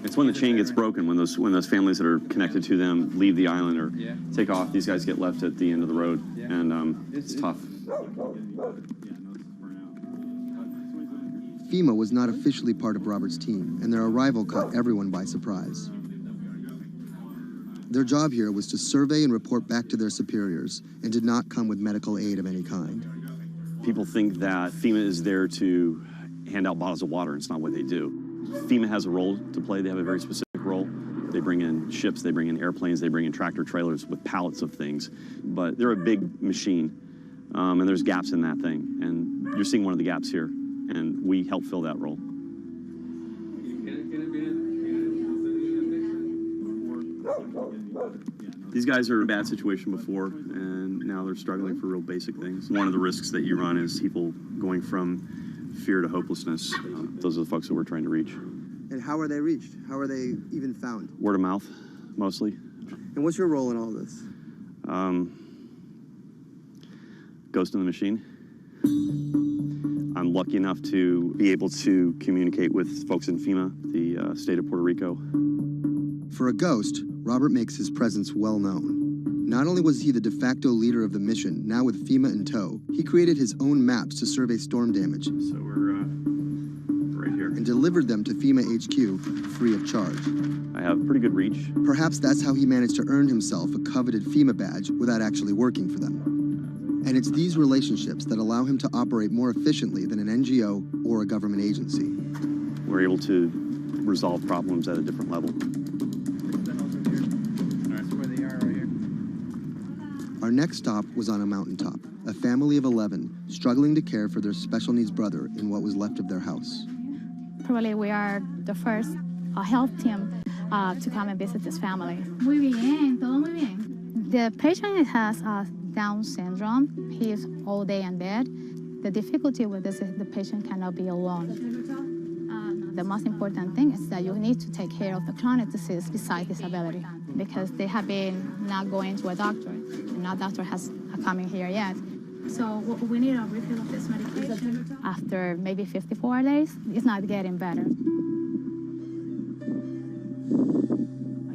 It's when the chain gets broken, when those families that are connected to them leave the island or take off. These guys get left at the end of the road, and it's tough. FEMA was not officially part of Robert's team, and their arrival caught everyone by surprise. Their job here was to survey and report back to their superiors, and did not come with medical aid of any kind. People think that FEMA is there to hand out bottles of water, and it's not what they do. FEMA has a role to play. They have a very specific role. They bring in ships, they bring in airplanes, they bring in tractor trailers with pallets of things. But they're a big machine, and there's gaps in that thing. And you're seeing one of the gaps here, and we help fill that role. These guys are in a bad situation before, and now they're struggling for real basic things. One of the risks that you run is people going from fear to hopelessness. Those are the folks that we're trying to reach. And how are they reached? How are they even found? Word of mouth, mostly. And what's your role in all this? Ghost in the machine. I'm lucky enough to be able to communicate with folks in FEMA, the state of Puerto Rico. For a ghost, Robert makes his presence well known. Not only was he the de facto leader of the mission, now with FEMA in tow, he created his own maps to survey storm damage. So we're right here. And delivered them to FEMA HQ free of charge. I have pretty good reach. Perhaps that's how he managed to earn himself a coveted FEMA badge without actually working for them. And it's these relationships that allow him to operate more efficiently than an NGO or a government agency. We're able to resolve problems at a different level. Our next stop was on a mountaintop, a family of 11 struggling to care for their special needs brother in what was left of their house. Probably we are the first health team to come and visit this family. Muy bien, todo muy bien. The patient has Down syndrome. He is all day in bed. The difficulty with this is the patient cannot be alone. The most important thing is that you need to take care of the chronic disease besides disability, because they have been not going to a doctor, and no doctor has come in here yet. So we need a refill of this medication. After maybe 54 days, it's not getting better.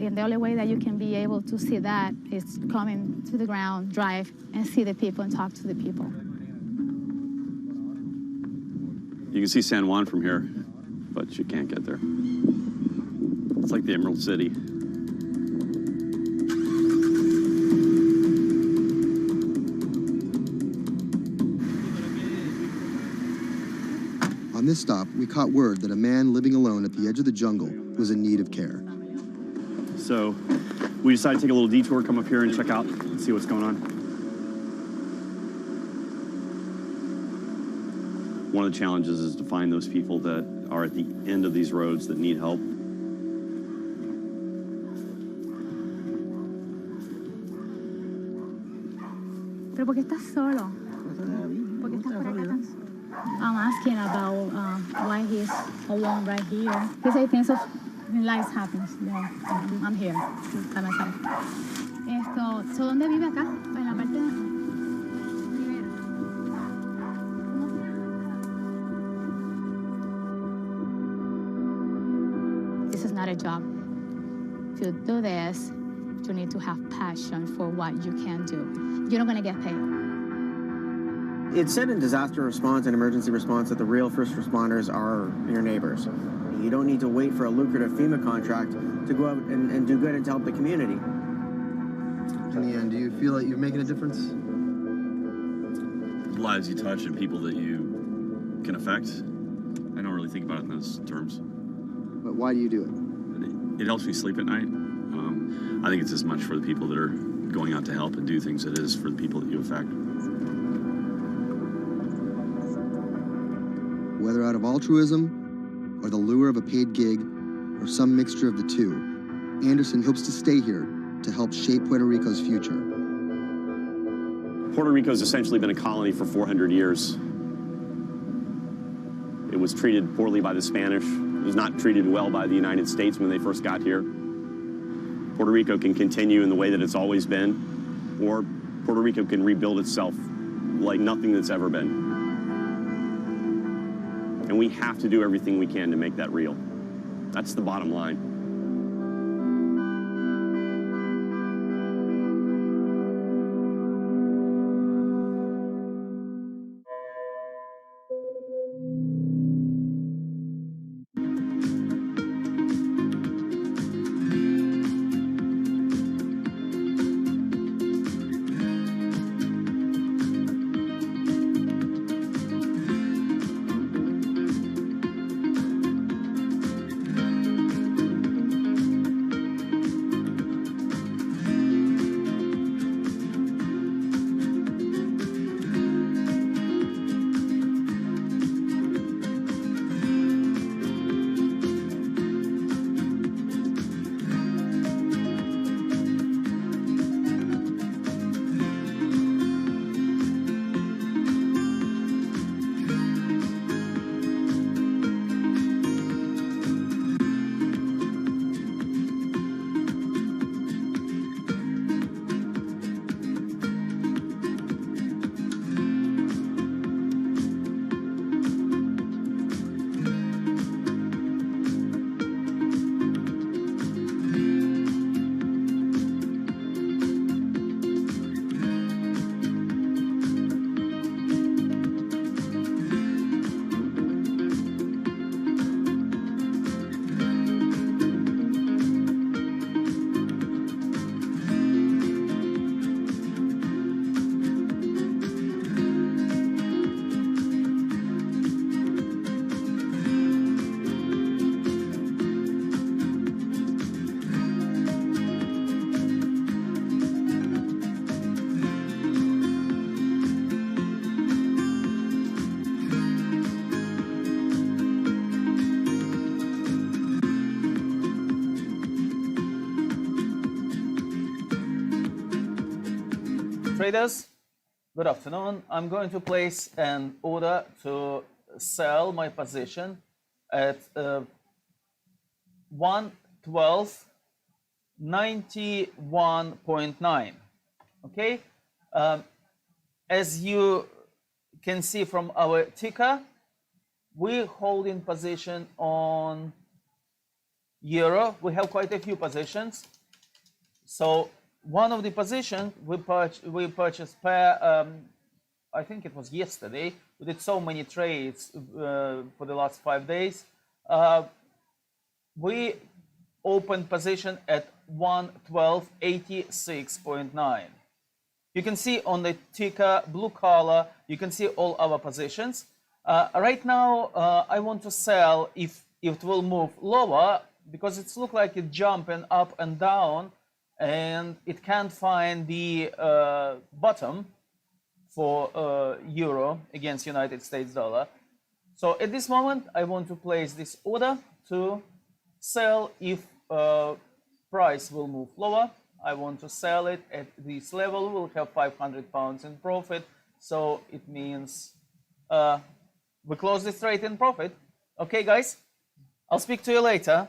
And the only way that you can be able to see that is coming to the ground, drive, and see the people and talk to the people. You can see San Juan from here, but you can't get there. It's like the Emerald City. On this stop, we caught word that a man living alone at the edge of the jungle was in need of care. So we decided to take a little detour, come up here and check out and see what's going on. One of the challenges is to find those people that are at the end of these roads that need help. ¿Pero por qué estás solo? ¿Por qué estás por acá tan solo? I'm asking about why he's alone right here. He said things of life happens. Yeah, I'm here by myself. So ¿dónde vive acá? En la parte de... This is not a job. To do this, you need to have passion for what you can do. You're not going to get paid. It's said in disaster response and emergency response that the real first responders are your neighbors. You don't need to wait for a lucrative FEMA contract to go out and do good and to help the community. In the end, do you feel like you're making a difference? Lives you touch and people that you can affect. I don't really think about it in those terms. But why do you do it? It helps me sleep at night. I think it's as much for the people that are going out to help and do things as it is for the people that you affect. Whether out of altruism, or the lure of a paid gig, or some mixture of the two, Anderson hopes to stay here to help shape Puerto Rico's future. Puerto Rico's essentially been a colony for 400 years. It was treated poorly by the Spanish. It was not treated well by the United States when they first got here. Puerto Rico can continue in the way that it's always been, or Puerto Rico can rebuild itself like nothing that's ever been. And we have to do everything we can to make that real. That's the bottom line. traders, good afternoon. I'm going to place an order to sell my position at 112.91.9. Okay, as you can see from our ticker, we hold in position on euro. We have quite a few positions. So one of the positions we purchased per, I think it was yesterday. We did so many trades for the last 5 days. We opened position at 112.86.9. You can see on the ticker, blue color, you can see all our positions. Right now, I want to sell if it will move lower, because it's look like it's jumping up and down, and it can't find the bottom for euro against United States dollar. So at this moment, I want to place this order to sell if price will move lower. I want to sell it at this level. We'll have 500 pounds in profit. So it means we close this trade in profit. Okay, guys, I'll speak to you later.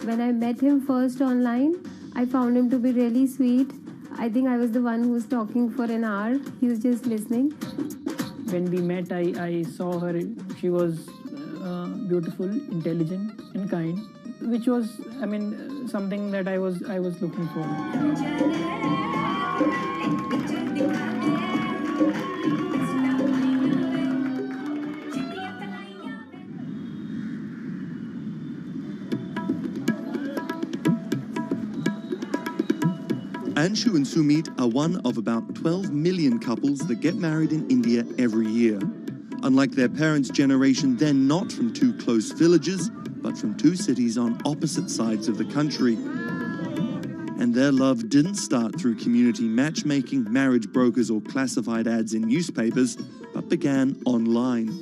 When I met him first online, I found him to be really sweet. I think I was the one who was talking for an hour. He was just listening. When we met, I saw her. She was beautiful, intelligent, and kind, which was, I mean, something that I was looking for. Anshu and Sumit are one of about 12 million couples that get married in India every year. Unlike their parents' generation, they're not from two close villages, but from two cities on opposite sides of the country. And their love didn't start through community matchmaking, marriage brokers, or classified ads in newspapers, but began online.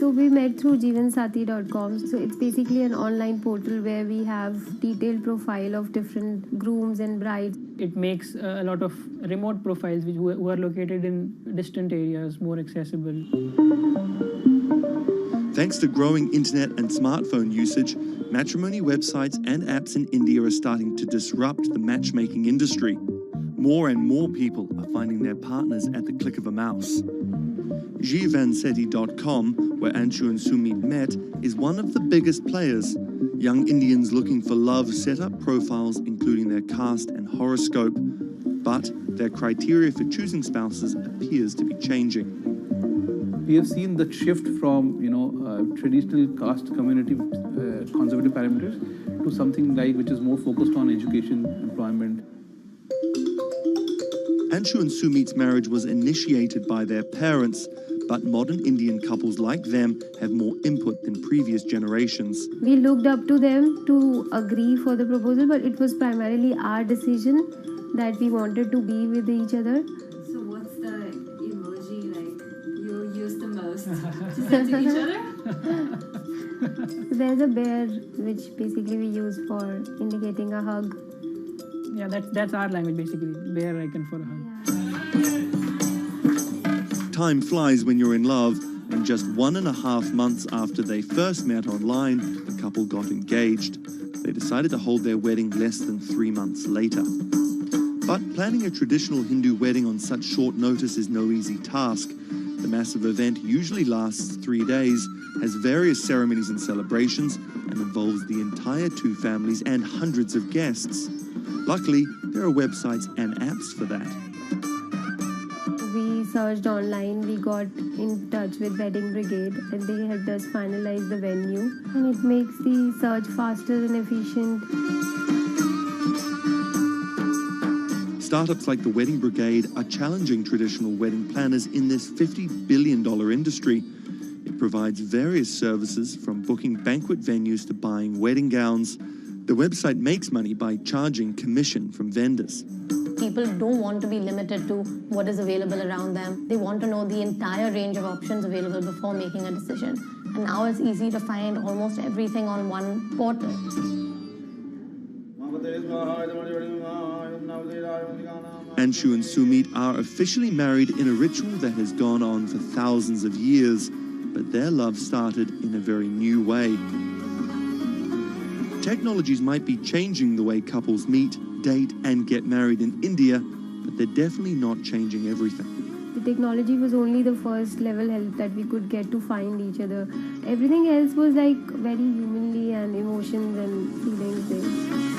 So we met through jeevansati.com. So it's basically an online portal where we have detailed profile of different grooms and brides. It makes a lot of remote profiles who are located in distant areas more accessible. Thanks to growing internet and smartphone usage, matrimony websites and apps in India are starting to disrupt the matchmaking industry. More and more people are finding their partners at the click of a mouse. jeevansati.com, where Anshu and Sumit met, is one of the biggest players. Young Indians looking for love set up profiles including their caste and horoscope, but their criteria for choosing spouses appears to be changing. We have seen the shift from traditional caste community conservative parameters to something like which is more focused on education, employment. Anshu and Sumit's marriage was initiated by their parents, but modern Indian couples like them have more input than previous generations. We looked up to them to agree for the proposal, but it was primarily our decision that we wanted to be with each other. So what's the emoji like you use the most to send to each other? There's a bear which basically we use for indicating a hug. Yeah, that's our language basically. Bear icon for a hug. Time flies when you're in love, and just 1.5 months after they first met online, the couple got engaged. They decided to hold their wedding less than 3 months later. But planning a traditional Hindu wedding on such short notice is no easy task. The massive event usually lasts 3 days, has various ceremonies and celebrations, and involves the entire two families and hundreds of guests. Luckily, there are websites and apps for that. We searched online, we got in touch with Wedding Brigade, and they helped us finalize the venue. And it makes the search faster and efficient. Startups like the Wedding Brigade are challenging traditional wedding planners in this $50 billion industry. It provides various services from booking banquet venues to buying wedding gowns. The website makes money by charging commission from vendors. People don't want to be limited to what is available around them. They want to know the entire range of options available before making a decision. And now it's easy to find almost everything on one portal. Anshu and Sumit are officially married in a ritual that has gone on for thousands of years, but their love started in a very new way. Technologies might be changing the way couples meet, date, and get married in India, but they're definitely not changing everything. The technology was only the first level help that we could get to find each other. Everything else was like very humanly and emotions and feelings based.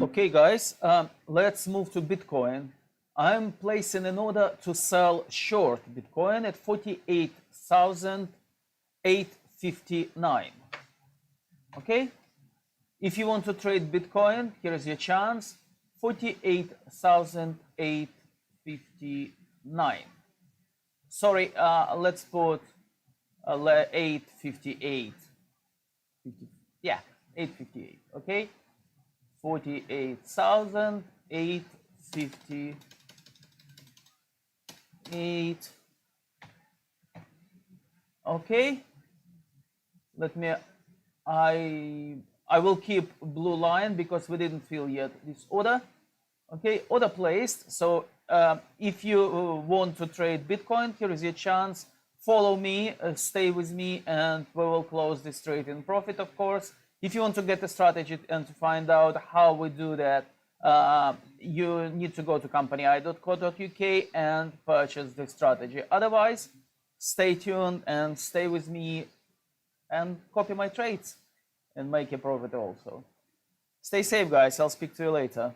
Okay, guys, let's move to Bitcoin. I'm placing an order to sell short Bitcoin at 48,859. Okay? If you want to trade Bitcoin, here is your chance. 48,859. Sorry, let's put 858. Yeah, 858. Okay? 48,858. Okay. Let me. I will keep blue line because we didn't fill yet this order. Okay, order placed. So if you want to trade Bitcoin, here is your chance. Follow me, stay with me, and we will close this trade in profit, of course. If you want to get a strategy and to find out how we do that, you need to go to company.co.uk and purchase the strategy. Otherwise, stay tuned and stay with me and copy my trades and make a profit also. Stay safe, guys. I'll speak to you later.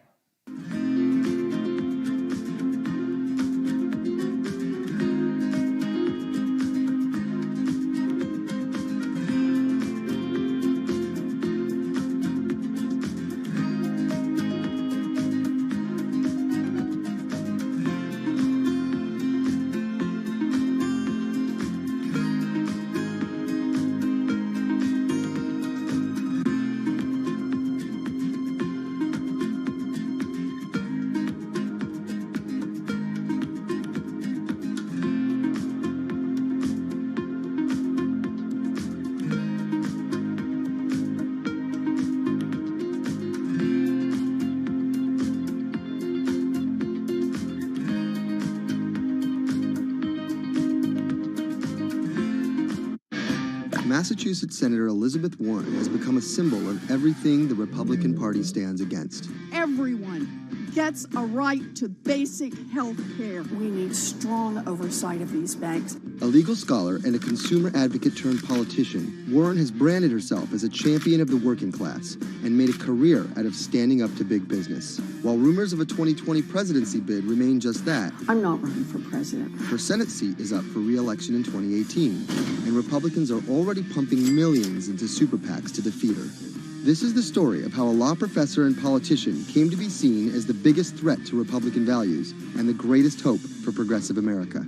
Massachusetts Senator Elizabeth Warren has become a symbol of everything the Republican Party stands against. Everyone gets a right to basic health care. We need strong oversight of these banks. A legal scholar and a consumer advocate turned politician, Warren has branded herself as a champion of the working class and made a career out of standing up to big business. While rumors of a 2020 presidency bid remain just that, I'm not running for president. Her Senate seat is up for re-election in 2018, and Republicans are already pumping millions into super PACs to defeat her. This is the story of how a law professor and politician came to be seen as the biggest threat to Republican values and the greatest hope for progressive America.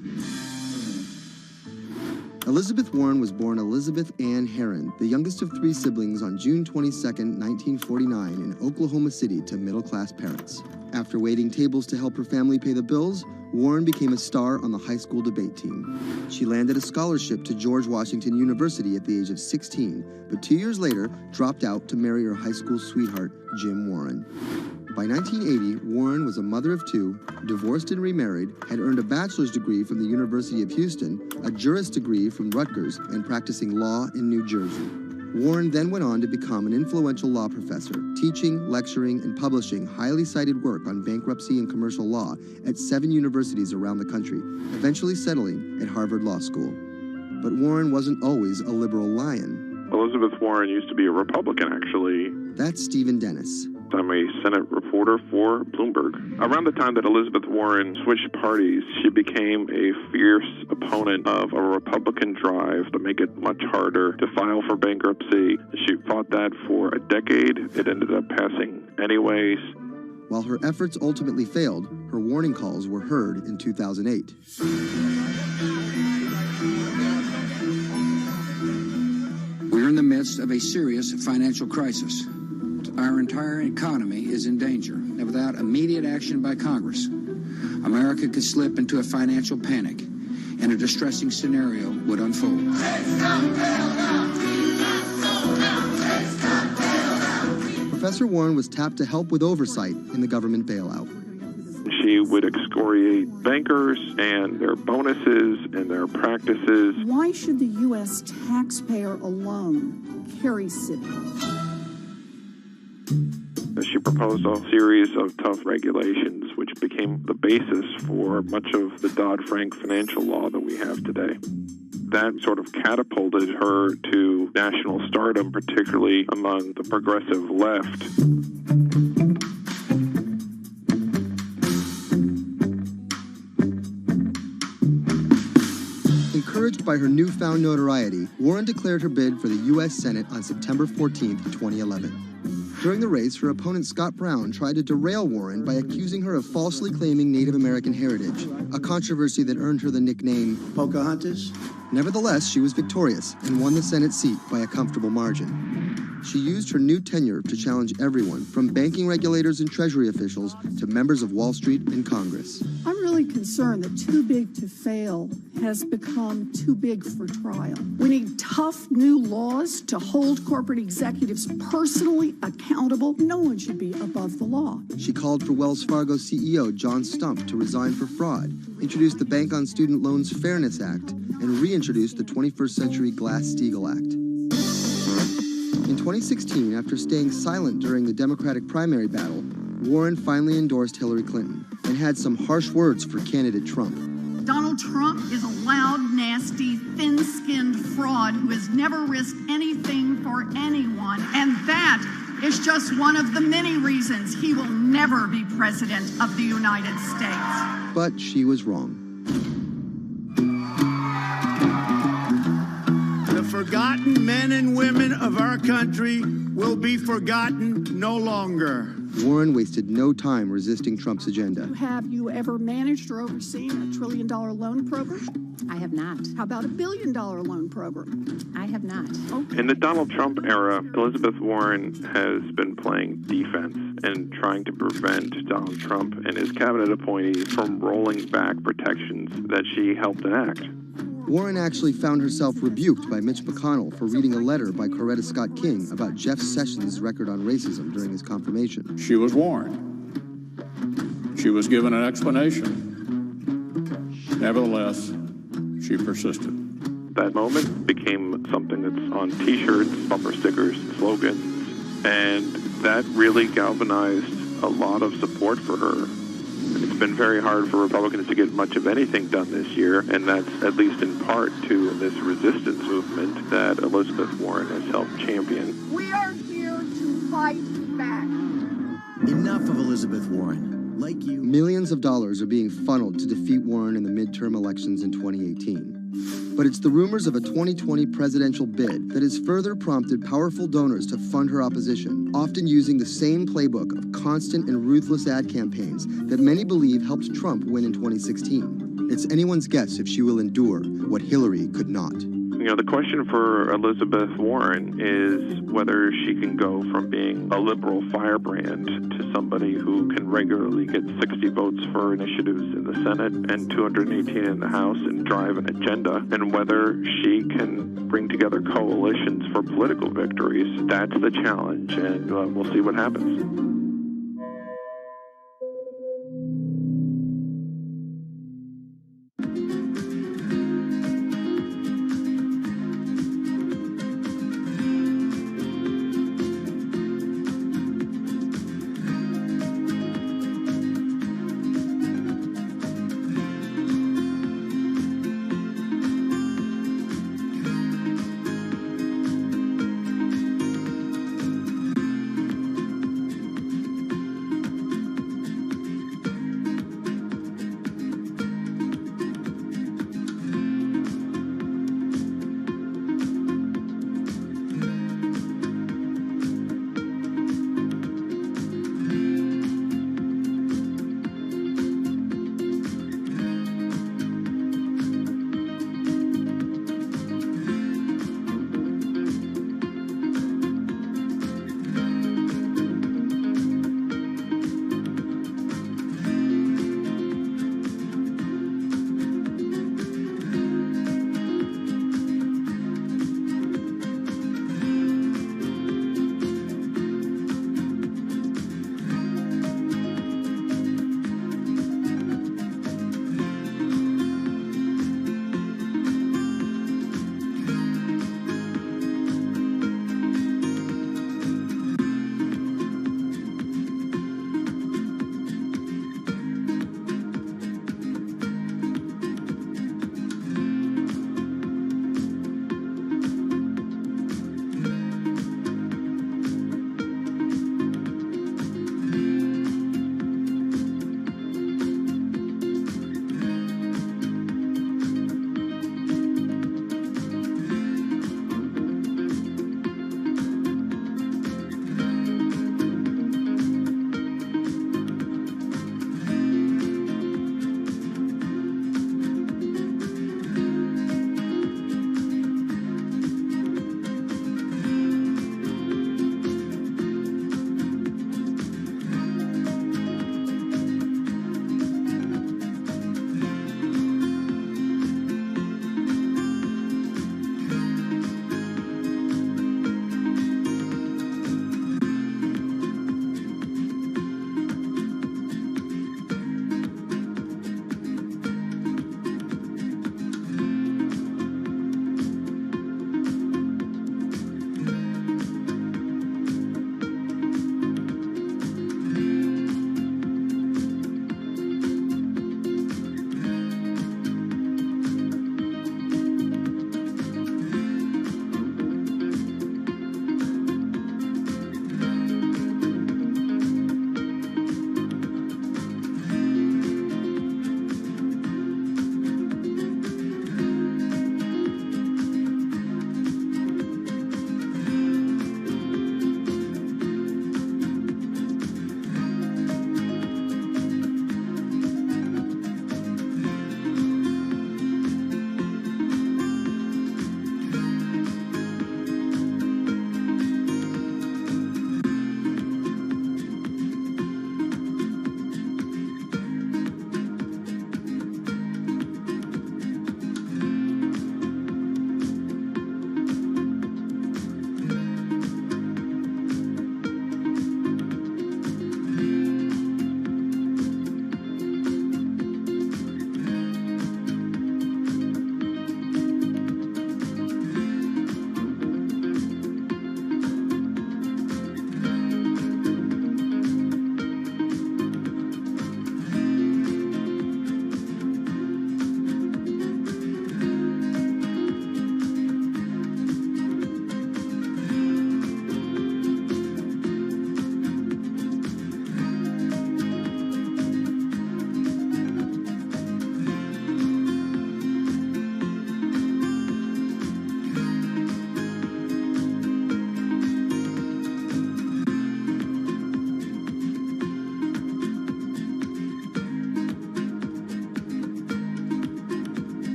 Elizabeth Warren was born Elizabeth Ann Herron, the youngest of 3 siblings, on June 22, 1949 in Oklahoma City to middle-class parents. After waiting tables to help her family pay the bills, Warren became a star on the high school debate team. She landed a scholarship to George Washington University at the age of 16, but 2 years later dropped out to marry her high school sweetheart, Jim Warren. By 1980, Warren was a mother of 2, divorced and remarried, had earned a bachelor's degree from the University of Houston, a juris degree from Rutgers, and practicing law in New Jersey. Warren then went on to become an influential law professor, teaching, lecturing, and publishing highly cited work on bankruptcy and commercial law at 7 universities around the country, eventually settling at Harvard Law School. But Warren wasn't always a liberal lion. Elizabeth Warren used to be a Republican, actually. That's Stephen Dennis. I'm a Senate reporter for Bloomberg. Around the time that Elizabeth Warren switched parties, she became a fierce opponent of a Republican drive to make it much harder to file for bankruptcy. She fought that for a decade. It ended up passing anyways. While her efforts ultimately failed, her warning calls were heard in 2008. We're in the midst of a serious financial crisis. Our entire economy is in danger, and without immediate action by Congress, America could slip into a financial panic, and a distressing scenario would unfold. Professor Warren was tapped to help with oversight in the government bailout. She would excoriate bankers and their bonuses and their practices. Why should the U.S. taxpayer alone carry Citi? She proposed a series of tough regulations, which became the basis for much of the Dodd-Frank financial law that we have today. That sort of catapulted her to national stardom, particularly among the progressive left. Encouraged by her newfound notoriety, Warren declared her bid for the U.S. Senate on September 14, 2011. During the race, her opponent Scott Brown tried to derail Warren by accusing her of falsely claiming Native American heritage, a controversy that earned her the nickname Pocahontas. Nevertheless, she was victorious and won the Senate seat by a comfortable margin. She used her new tenure to challenge everyone, from banking regulators and Treasury officials to members of Wall Street and Congress. I'm really concerned that too big to fail has become too big for trial. We need tough new laws to hold corporate executives personally accountable. No one should be above the law. She called for Wells Fargo CEO John Stumpf to resign for fraud, introduced the Bank on Student Loans Fairness Act, and reintroduced the 21st Century Glass-Steagall Act. In 2016, after staying silent during the Democratic primary battle, Warren finally endorsed Hillary Clinton and had some harsh words for candidate Trump. Donald Trump is a loud, nasty, thin-skinned fraud who has never risked anything for anyone, and that is just one of the many reasons he will never be president of the United States. But she was wrong. The forgotten men and women of our country will be forgotten no longer. Warren wasted no time resisting Trump's agenda. Have you ever managed or overseen a $1 trillion loan program? I have not. How about a $1 billion loan program? I have not. Okay. In the Donald Trump era, Elizabeth Warren has been playing defense and trying to prevent Donald Trump and his cabinet appointees from rolling back protections that she helped enact. Warren actually found herself rebuked by Mitch McConnell for reading a letter by Coretta Scott King about Jeff Sessions' record on racism during his confirmation. She was warned. She was given an explanation. Nevertheless, she persisted. That moment became something that's on T-shirts, bumper stickers, slogans, and that really galvanized a lot of support for her. It's been very hard for Republicans to get much of anything done this year, and that's at least in part to this resistance movement that Elizabeth Warren has helped champion. We are here to fight back. Enough of Elizabeth Warren. Like you. Millions of dollars are being funneled to defeat Warren in the midterm elections in 2018. But it's the rumors of a 2020 presidential bid that has further prompted powerful donors to fund her opposition, often using the same playbook of constant and ruthless ad campaigns that many believe helped Trump win in 2016. It's anyone's guess if she will endure what Hillary could not. You know, the question for Elizabeth Warren is whether she can go from being a liberal firebrand to somebody who can regularly get 60 votes for initiatives in the Senate and 218 in the House and drive an agenda, and whether she can bring together coalitions for political victories. That's the challenge, and we'll see what happens.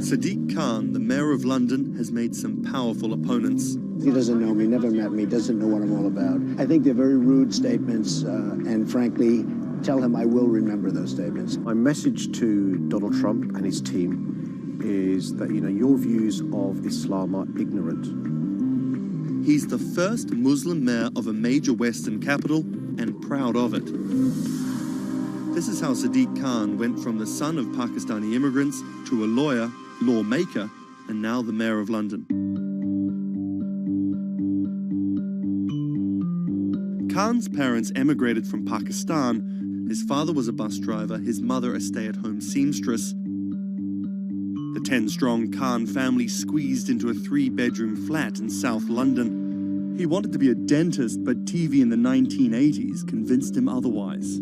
Sadiq Khan, the mayor of London, has made some powerful opponents. He doesn't know me, never met me, doesn't know what I'm all about. I think they're very rude statements, and frankly, tell him I will remember those statements. My message to Donald Trump and his team is that, your views of Islam are ignorant. He's the first Muslim mayor of a major Western capital and proud of it. This is how Sadiq Khan went from the son of Pakistani immigrants to a lawyer, lawmaker, and now the mayor of London. Khan's parents emigrated from Pakistan. His father was a bus driver, his mother a stay-at-home seamstress. The 10-strong Khan family squeezed into a 3-bedroom flat in South London. He wanted to be a dentist, but TV in the 1980s convinced him otherwise.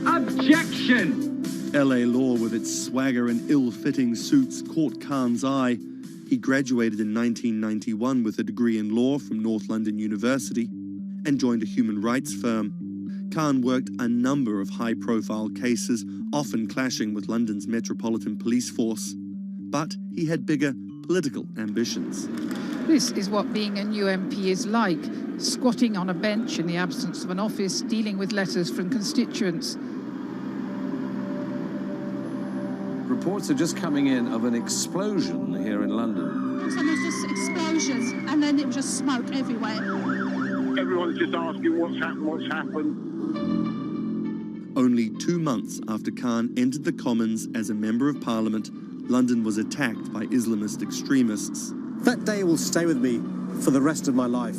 Objection! LA law with its swagger and ill-fitting suits caught Khan's eye. He graduated in 1991 with a degree in law from North London University and joined a human rights firm. Khan worked a number of high-profile cases, often clashing with London's Metropolitan Police Force. But he had bigger political ambitions. This is what being a new MP is like, squatting on a bench in the absence of an office, dealing with letters from constituents. Reports are just coming in of an explosion here in London. And there's just explosions, and then it was just smoke everywhere. Everyone's just asking what's happened. Only 2 months after Khan entered the Commons as a Member of Parliament, London was attacked by Islamist extremists. That day will stay with me for the rest of my life.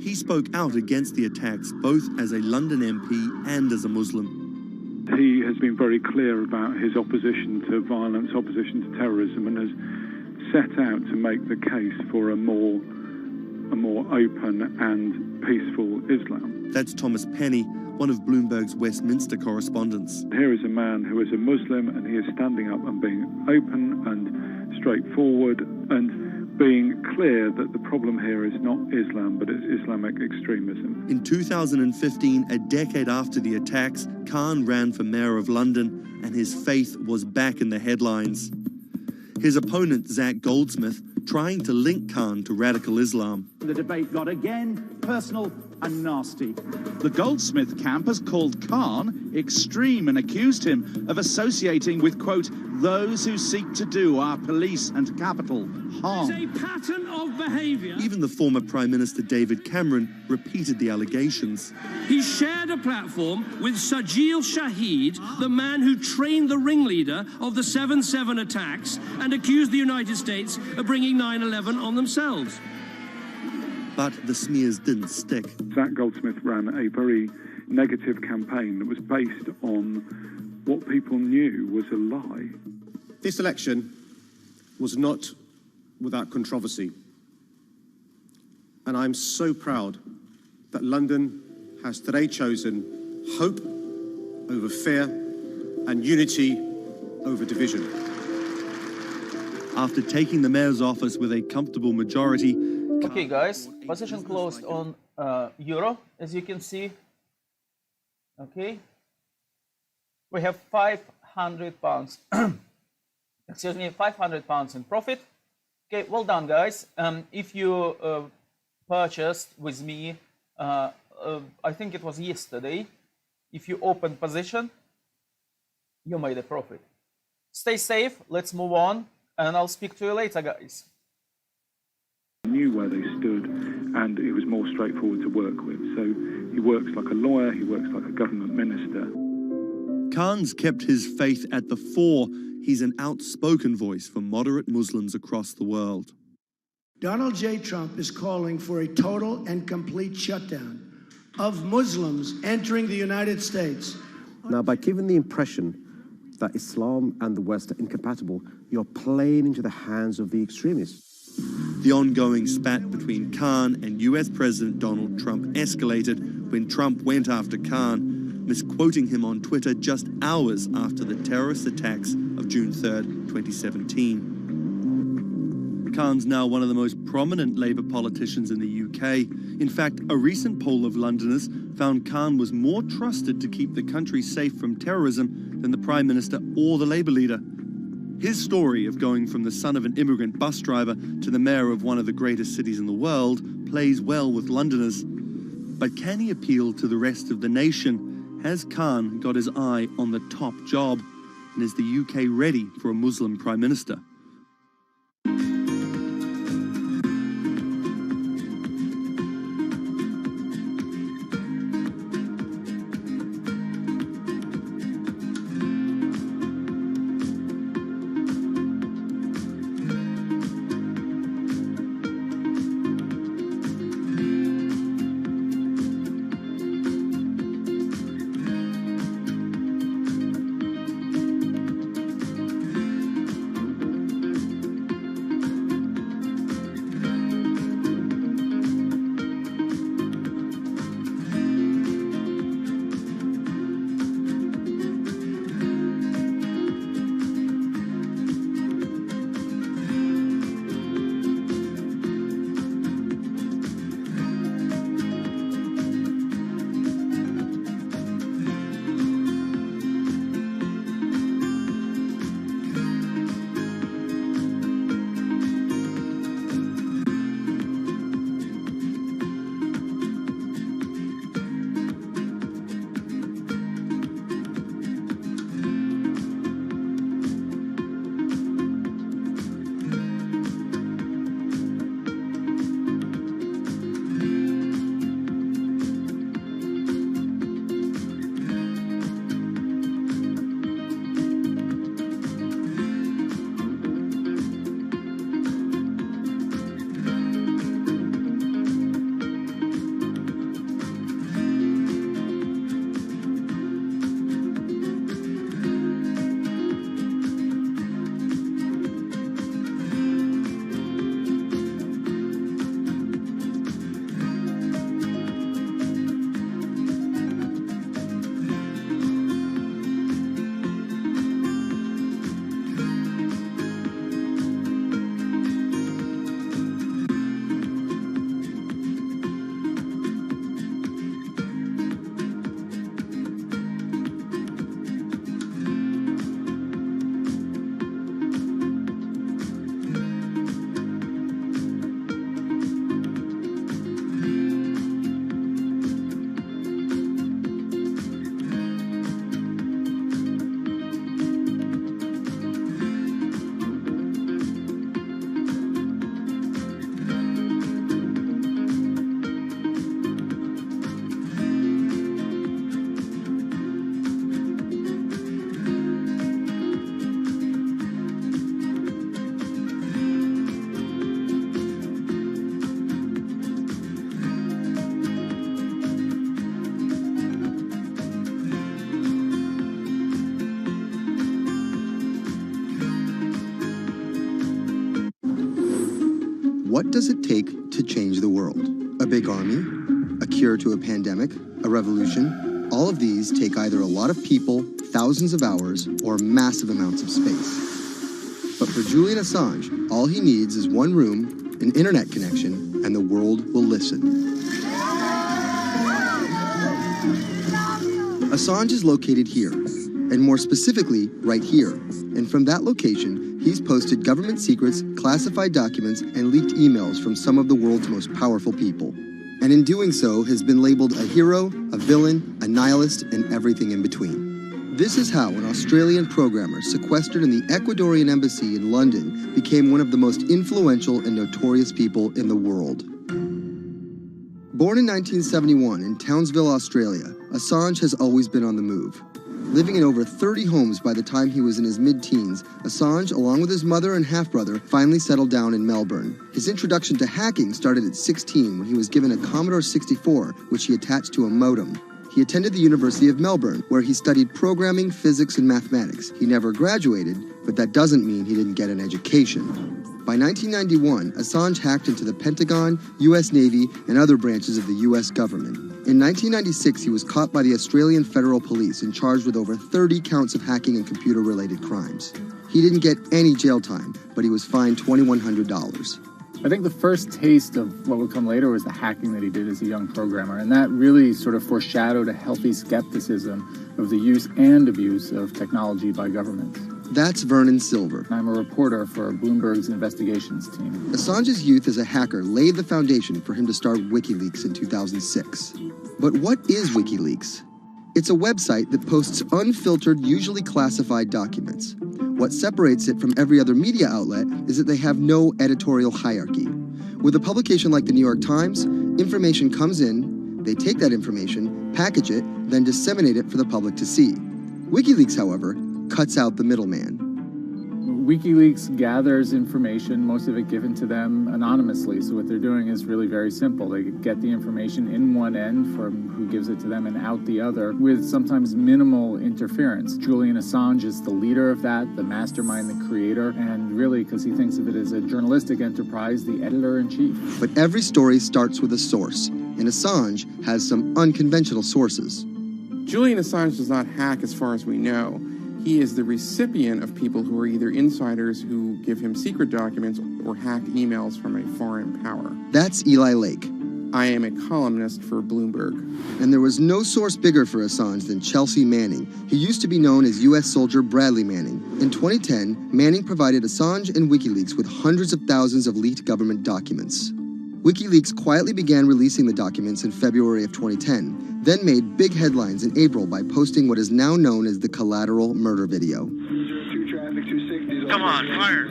He spoke out against the attacks both as a London MP and as a Muslim. He has been very clear about his opposition to violence, opposition to terrorism, and has set out to make the case for a more open and peaceful Islam. That's Thomas Penny, one of Bloomberg's Westminster correspondents. Here is a man who is a Muslim, and he is standing up and being open and straightforward and being clear that the problem here is not Islam, but it's Islamic extremism. In 2015, a decade after the attacks, Khan ran for mayor of London, and his faith was back in the headlines. His opponent, Zach Goldsmith, trying to link Khan to radical Islam. The debate got again personal and nasty. The Goldsmith camp has called Khan extreme and accused him of associating with, quote, those who seek to do our police and capital harm. It's a pattern of behaviour. Even the former Prime Minister David Cameron repeated the allegations. He shared a platform with Sajil Shahid, the man who trained the ringleader of the 7/7 attacks and accused the United States of bringing 9/11 on themselves. But the smears didn't stick. Zach Goldsmith ran a very negative campaign that was based on what people knew was a lie. This election was not without controversy. And I'm so proud that London has today chosen hope over fear and unity over division. After taking the mayor's office with a comfortable majority... Okay, guys, position closed on euro, as you can see. Okay. We have £500. Excuse me, £500 in profit. Okay, well done, guys. If you purchased with me, I think it was yesterday, if you open position, you made a profit. Stay safe, let's move on, and I'll speak to you later, guys. Knew where they stood, and it was more straightforward to work with. So he works like a lawyer, he works like a government minister. Khan's kept his faith at the fore. He's an outspoken voice for moderate Muslims across the world. Donald J. Trump is calling for a total and complete shutdown of Muslims entering the United States. Now, by giving the impression that Islam and the West are incompatible, you're playing into the hands of the extremists. The ongoing spat between Khan and US President Donald Trump escalated when Trump went after Khan, misquoting him on Twitter just hours after the terrorist attacks of June 3rd, 2017. Khan's now one of the most prominent Labour politicians in the UK. In fact, a recent poll of Londoners found Khan was more trusted to keep the country safe from terrorism than the Prime Minister or the Labour leader. His story of going from the son of an immigrant bus driver to the mayor of one of the greatest cities in the world plays well with Londoners. But can he appeal to the rest of the nation? Has Khan got his eye on the top job? And is the UK ready for a Muslim Prime Minister? What does it take to change the world? A big army? A cure to a pandemic? A revolution? All of these take either a lot of people, thousands of hours, or massive amounts of space. But for Julian Assange, all he needs is one room, an internet connection, and the world will listen. Assange is located here, and more specifically, right here. And from that location, he's posted government secrets, classified documents, and leaked emails from some of the world's most powerful people. And in doing so, has been labeled a hero, a villain, a nihilist, and everything in between. This is how an Australian programmer sequestered in the Ecuadorian embassy in London became one of the most influential and notorious people in the world. Born in 1971 in Townsville, Australia, Assange has always been on the move. Living in over 30 homes by the time he was in his mid-teens, Assange, along with his mother and half-brother, finally settled down in Melbourne. His introduction to hacking started at 16 when he was given a Commodore 64, which he attached to a modem. He attended the University of Melbourne, where he studied programming, physics, and mathematics. He never graduated, but that doesn't mean he didn't get an education. By 1991, Assange hacked into the Pentagon, U.S. Navy, and other branches of the U.S. government. In 1996, he was caught by the Australian Federal Police and charged with over 30 counts of hacking and computer-related crimes. He didn't get any jail time, but he was fined $2,100. I think the first taste of what would come later was the hacking that he did as a young programmer, and that really sort of foreshadowed a healthy skepticism of the use and abuse of technology by governments. That's Vernon Silver. I'm a reporter for Bloomberg's investigations team. Assange's youth as a hacker laid the foundation for him to start WikiLeaks in 2006. But what is WikiLeaks? It's a website that posts unfiltered, usually classified documents. What separates it from every other media outlet is that they have no editorial hierarchy. With a publication like the New York Times, information comes in, they take that information, package it, then disseminate it for the public to see. WikiLeaks, however, cuts out the middleman. WikiLeaks gathers information, most of it given to them anonymously. So what they're doing is really very simple. They get the information in one end from who gives it to them and out the other with sometimes minimal interference. Julian Assange is the leader of that, the mastermind, the creator, and really, because he thinks of it as a journalistic enterprise, the editor-in-chief. But every story starts with a source, and Assange has some unconventional sources. Julian Assange does not hack as far as we know. He is the recipient of people who are either insiders who give him secret documents or hacked emails from a foreign power. That's Eli Lake. I am a columnist for Bloomberg. And there was no source bigger for Assange than Chelsea Manning. He used to be known as U.S. soldier Bradley Manning. In 2010, Manning provided Assange and WikiLeaks with hundreds of thousands of leaked government documents. WikiLeaks quietly began releasing the documents in February of 2010, then made big headlines in April by posting what is now known as the Collateral murder video. Come on, fire!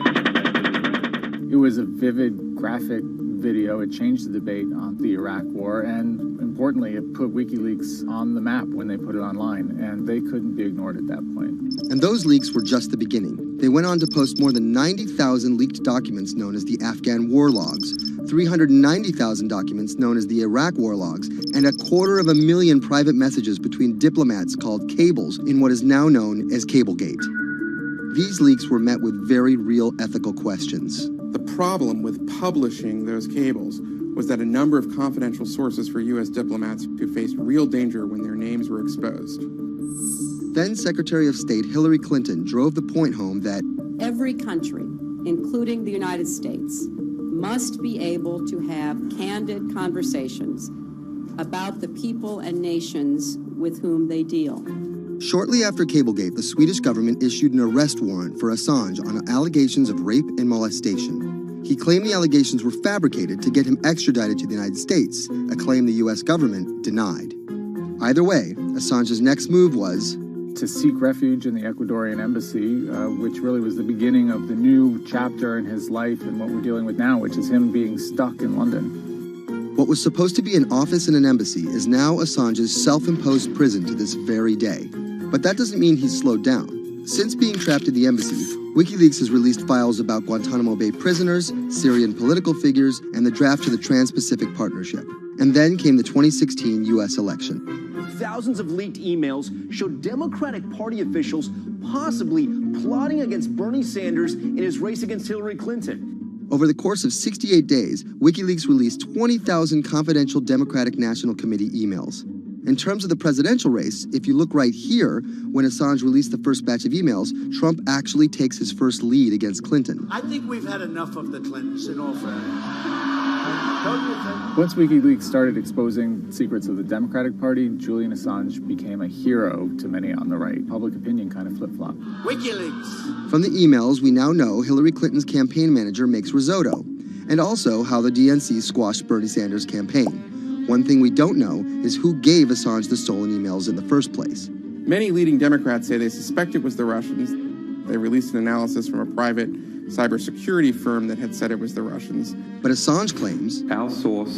It was a vivid, graphic video. It changed the debate on the Iraq War, and importantly, it put WikiLeaks on the map when they put it online, and they couldn't be ignored at that point. And those leaks were just the beginning. They went on to post more than 90,000 leaked documents known as the Afghan war logs, 390,000 documents known as the Iraq war logs, and 250,000 private messages between diplomats called cables in what is now known as Cablegate. These leaks were met with very real ethical questions. The problem with publishing those cables was that a number of confidential sources for U.S. diplomats who faced real danger when their names were exposed. Then Secretary of State Hillary Clinton drove the point home that every country, including the United States, must be able to have candid conversations about the people and nations with whom they deal. Shortly after Cablegate, the Swedish government issued an arrest warrant for Assange on allegations of rape and molestation. He claimed the allegations were fabricated to get him extradited to the United States, a claim the U.S. government denied. Either way, Assange's next move was to seek refuge in the Ecuadorian embassy, which really was the beginning of the new chapter in his life and what we're dealing with now, which is him being stuck in London. What was supposed to be an office in an embassy is now Assange's self-imposed prison to this very day. But that doesn't mean he's slowed down. Since being trapped at the embassy, WikiLeaks has released files about Guantanamo Bay prisoners, Syrian political figures, and the draft to the Trans-Pacific Partnership. And then came the 2016 U.S. election. Thousands of leaked emails showed Democratic Party officials possibly plotting against Bernie Sanders in his race against Hillary Clinton. Over the course of 68 days, WikiLeaks released 20,000 confidential Democratic National Committee emails. In terms of the presidential race, if you look right here, when Assange released the first batch of emails, Trump actually takes his first lead against Clinton. I think we've had enough of the Clintons, in all fairness. Once WikiLeaks started exposing secrets of the Democratic Party, Julian Assange became a hero to many on the right. Public opinion kind of flip-flopped. WikiLeaks! From the emails, we now know Hillary Clinton's campaign manager makes risotto, and also how the DNC squashed Bernie Sanders' campaign. One thing we don't know is who gave Assange the stolen emails in the first place. Many leading Democrats say they suspect it was the Russians. They released an analysis from a private cybersecurity firm that had said it was the Russians. But Assange claims our source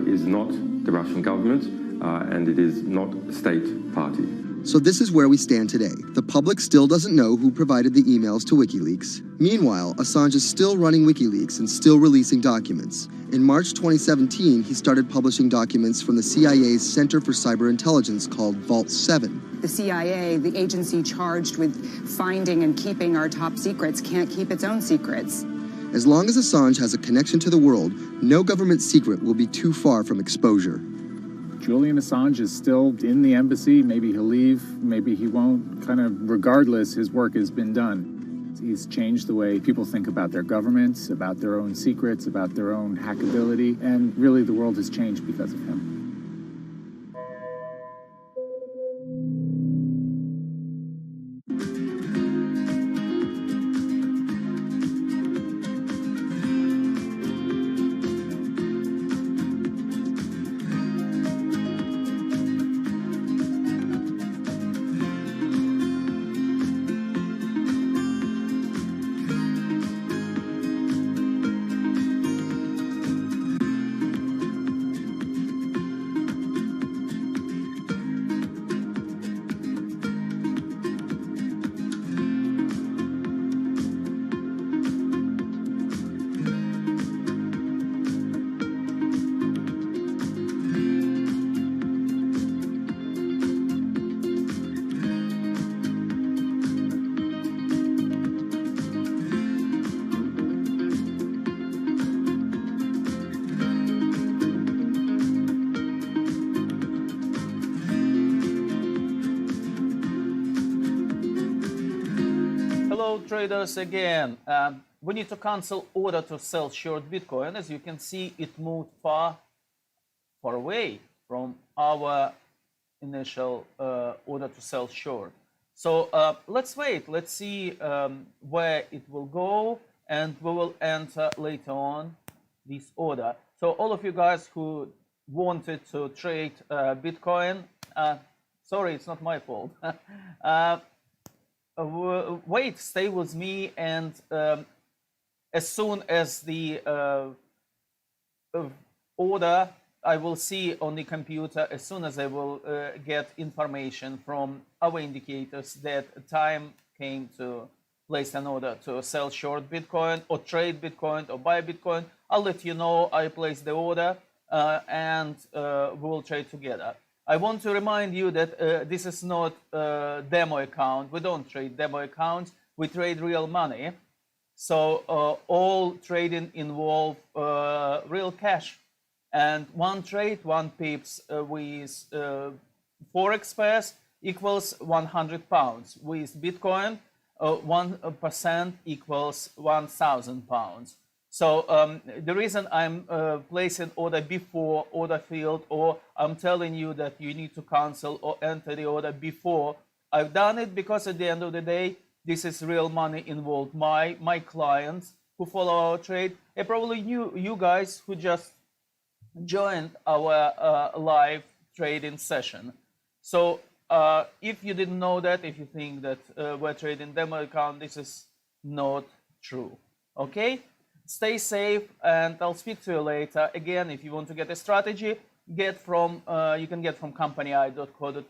is not the Russian government, and it is not a state party. So this is where we stand today. The public still doesn't know who provided the emails to WikiLeaks. Meanwhile, Assange is still running WikiLeaks and still releasing documents. In March 2017, he started publishing documents from the CIA's Center for Cyber Intelligence called Vault 7. The CIA, the agency charged with finding and keeping our top secrets, can't keep its own secrets. As long as Assange has a connection to the world, no government secret will be too far from exposure. Julian Assange is still in the embassy. Maybe he'll leave, maybe he won't. Kind of regardless, his work has been done. He's changed the way people think about their governments, about their own secrets, about their own hackability, and really the world has changed because of him. So traders, again, we need to cancel order to sell short Bitcoin. As you can see, it moved far away from our initial order to sell short. So let's wait. Let's see where it will go, and we will enter later on this order. So all of you guys who wanted to trade Bitcoin, sorry, it's not my fault. Wait, stay with me, and as soon as the order I will see on the computer, as soon as I will get information from our indicators that time came to place an order to sell short Bitcoin or trade Bitcoin or buy Bitcoin, I'll let you know I placed the order and we will trade together. I want to remind you that this is not a demo account. We don't trade demo accounts. We trade real money. So all trading involve real cash. And one trade, 1 pips with Forex pairs equals £100. With Bitcoin, 1% equals £1,000. So the reason I'm placing order before order field, or I'm telling you that you need to cancel or enter the order before, I've done it because at the end of the day, this is real money involved. My clients who follow our trade, and probably you guys who just joined our live trading session. So if you didn't know that, if you think that we're trading demo account, this is not true. Okay? Stay safe, and I'll speak to you later. Again, if you want to get a strategy, get from you can get from company.co.uk.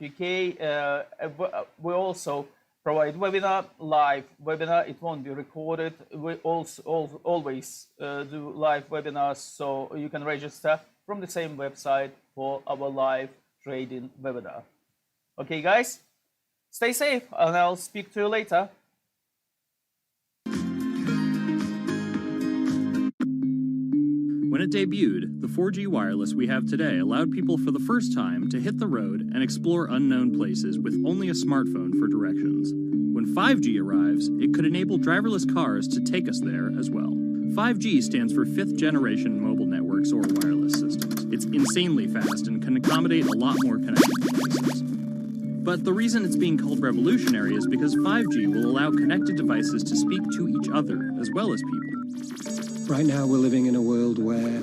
We also provide webinar, live webinar. It won't be recorded. We also always do live webinars, so you can register from the same website for our live trading webinar. Okay, guys, stay safe, and I'll speak to you later. When it debuted, the 4G wireless we have today allowed people for the first time to hit the road and explore unknown places with only a smartphone for directions. When 5G arrives, it could enable driverless cars to take us there as well. 5G stands for 5th generation mobile networks or wireless systems. It's insanely fast and can accommodate a lot more connected devices. But the reason it's being called revolutionary is because 5G will allow connected devices to speak to each other as well as people. Right now, we're living in a world where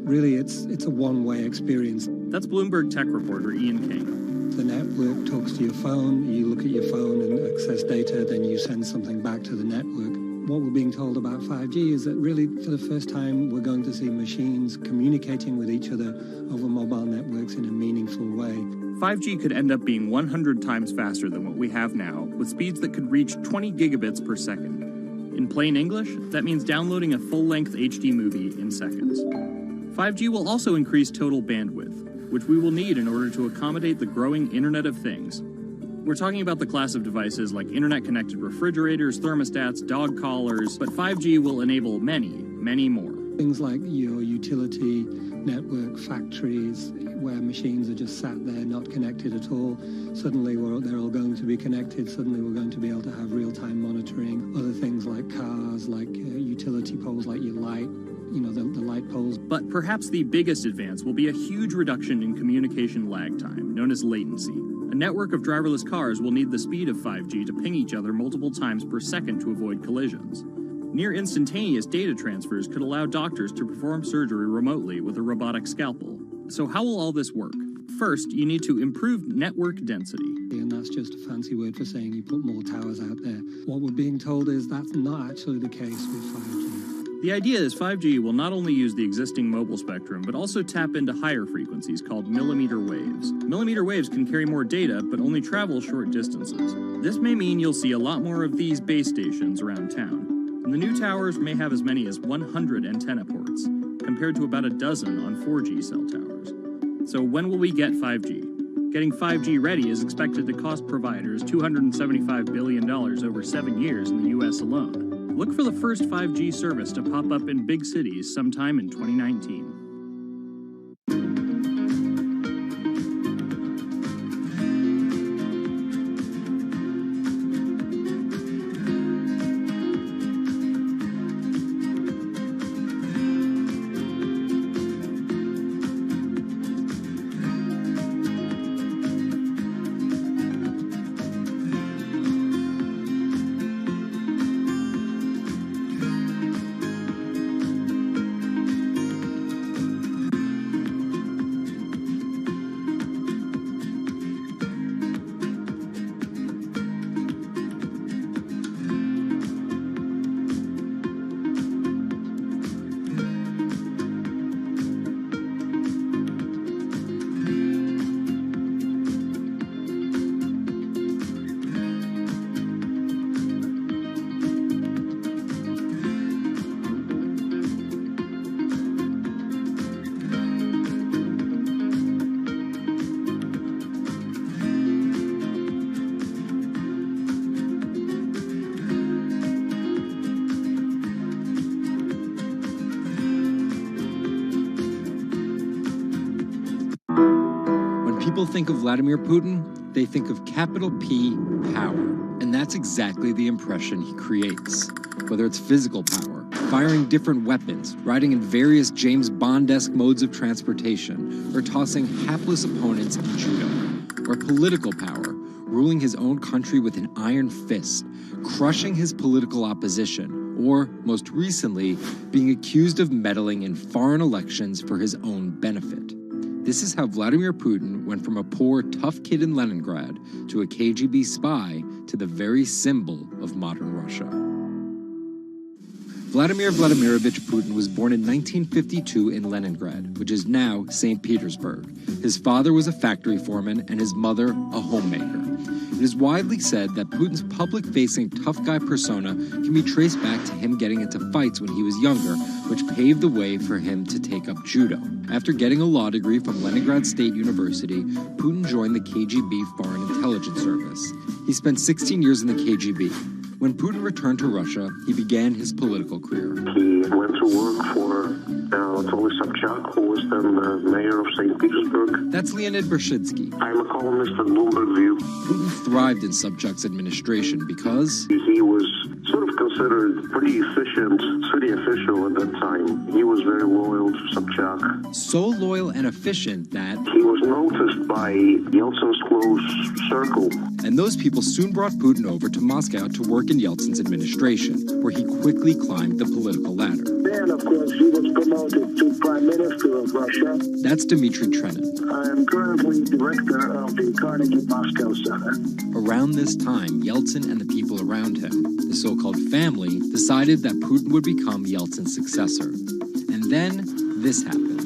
really it's a one-way experience. That's Bloomberg tech reporter Ian King. The network talks to your phone, you look at your phone and access data, then you send something back to the network. What we're being told about 5G is that really, for the first time, we're going to see machines communicating with each other over mobile networks in a meaningful way. 5G could end up being 100 times faster than what we have now, with speeds that could reach 20 gigabits per second. In plain English, that means downloading a full-length HD movie in seconds. 5G will also increase total bandwidth, which we will need in order to accommodate the growing Internet of Things. We're talking about the class of devices like internet-connected refrigerators, thermostats, dog collars, but 5G will enable many, many more. Things like your utility network, factories, where machines are just sat there, not connected at all. Suddenly they're all going to be connected. Suddenly we're going to be able to have real-time monitoring. Other things like cars, like utility poles, like your light, the light poles. But perhaps the biggest advance will be a huge reduction in communication lag time, known as latency. A network of driverless cars will need the speed of 5G to ping each other multiple times per second to avoid collisions. Near instantaneous data transfers could allow doctors to perform surgery remotely with a robotic scalpel. So how will all this work? First, you need to improve network density. And that's just a fancy word for saying you put more towers out there. What we're being told is that's not actually the case with 5G. The idea is 5G will not only use the existing mobile spectrum, but also tap into higher frequencies called millimeter waves. Millimeter waves can carry more data, but only travel short distances. This may mean you'll see a lot more of these base stations around town. And the new towers may have as many as 100 antenna ports, compared to about a dozen on 4G cell towers. So when will we get 5G? Getting 5G ready is expected to cost providers $275 billion over 7 years in the US alone. Look for the first 5G service to pop up in big cities sometime in 2019. people think of Vladimir Putin, they think of capital P, power. And that's exactly the impression he creates. Whether it's physical power, firing different weapons, riding in various James Bond-esque modes of transportation, or tossing hapless opponents in judo. Or political power, ruling his own country with an iron fist, crushing his political opposition, or, most recently, being accused of meddling in foreign elections for his own benefit. This is how Vladimir Putin went from a poor, tough kid in Leningrad to a KGB spy to the very symbol of modern Russia. Vladimir Vladimirovich Putin was born in 1952 in Leningrad, which is now St. Petersburg. His father was a factory foreman and his mother a homemaker. It is widely said that Putin's public-facing tough guy persona can be traced back to him getting into fights when he was younger, which paved the way for him to take up judo. After getting a law degree from Leningrad State University, Putin joined the KGB Foreign Intelligence Service. He spent 16 years in the KGB. When Putin returned to Russia, he began his political career. He went to work for Anatoly Sobchak, who was then the mayor of St. Petersburg. That's Leonid Bershidsky. I'm a columnist at Bloomberg View. Putin thrived in Sobchak's administration because he was sort of considered pretty efficient city official at that time. He was very loyal to Sobchak. So loyal and efficient that he was noticed by Yeltsin's close circle. And those people soon brought Putin over to Moscow to work in Yeltsin's administration, where he quickly climbed the political ladder. Then, of course, he was promoted to Prime Minister of Russia. That's Dmitry Trenin. I'm currently director of the Carnegie Moscow Center. Around this time, Yeltsin and the people around him, the so-called family, decided that Putin would become Yeltsin's successor. And then this happened.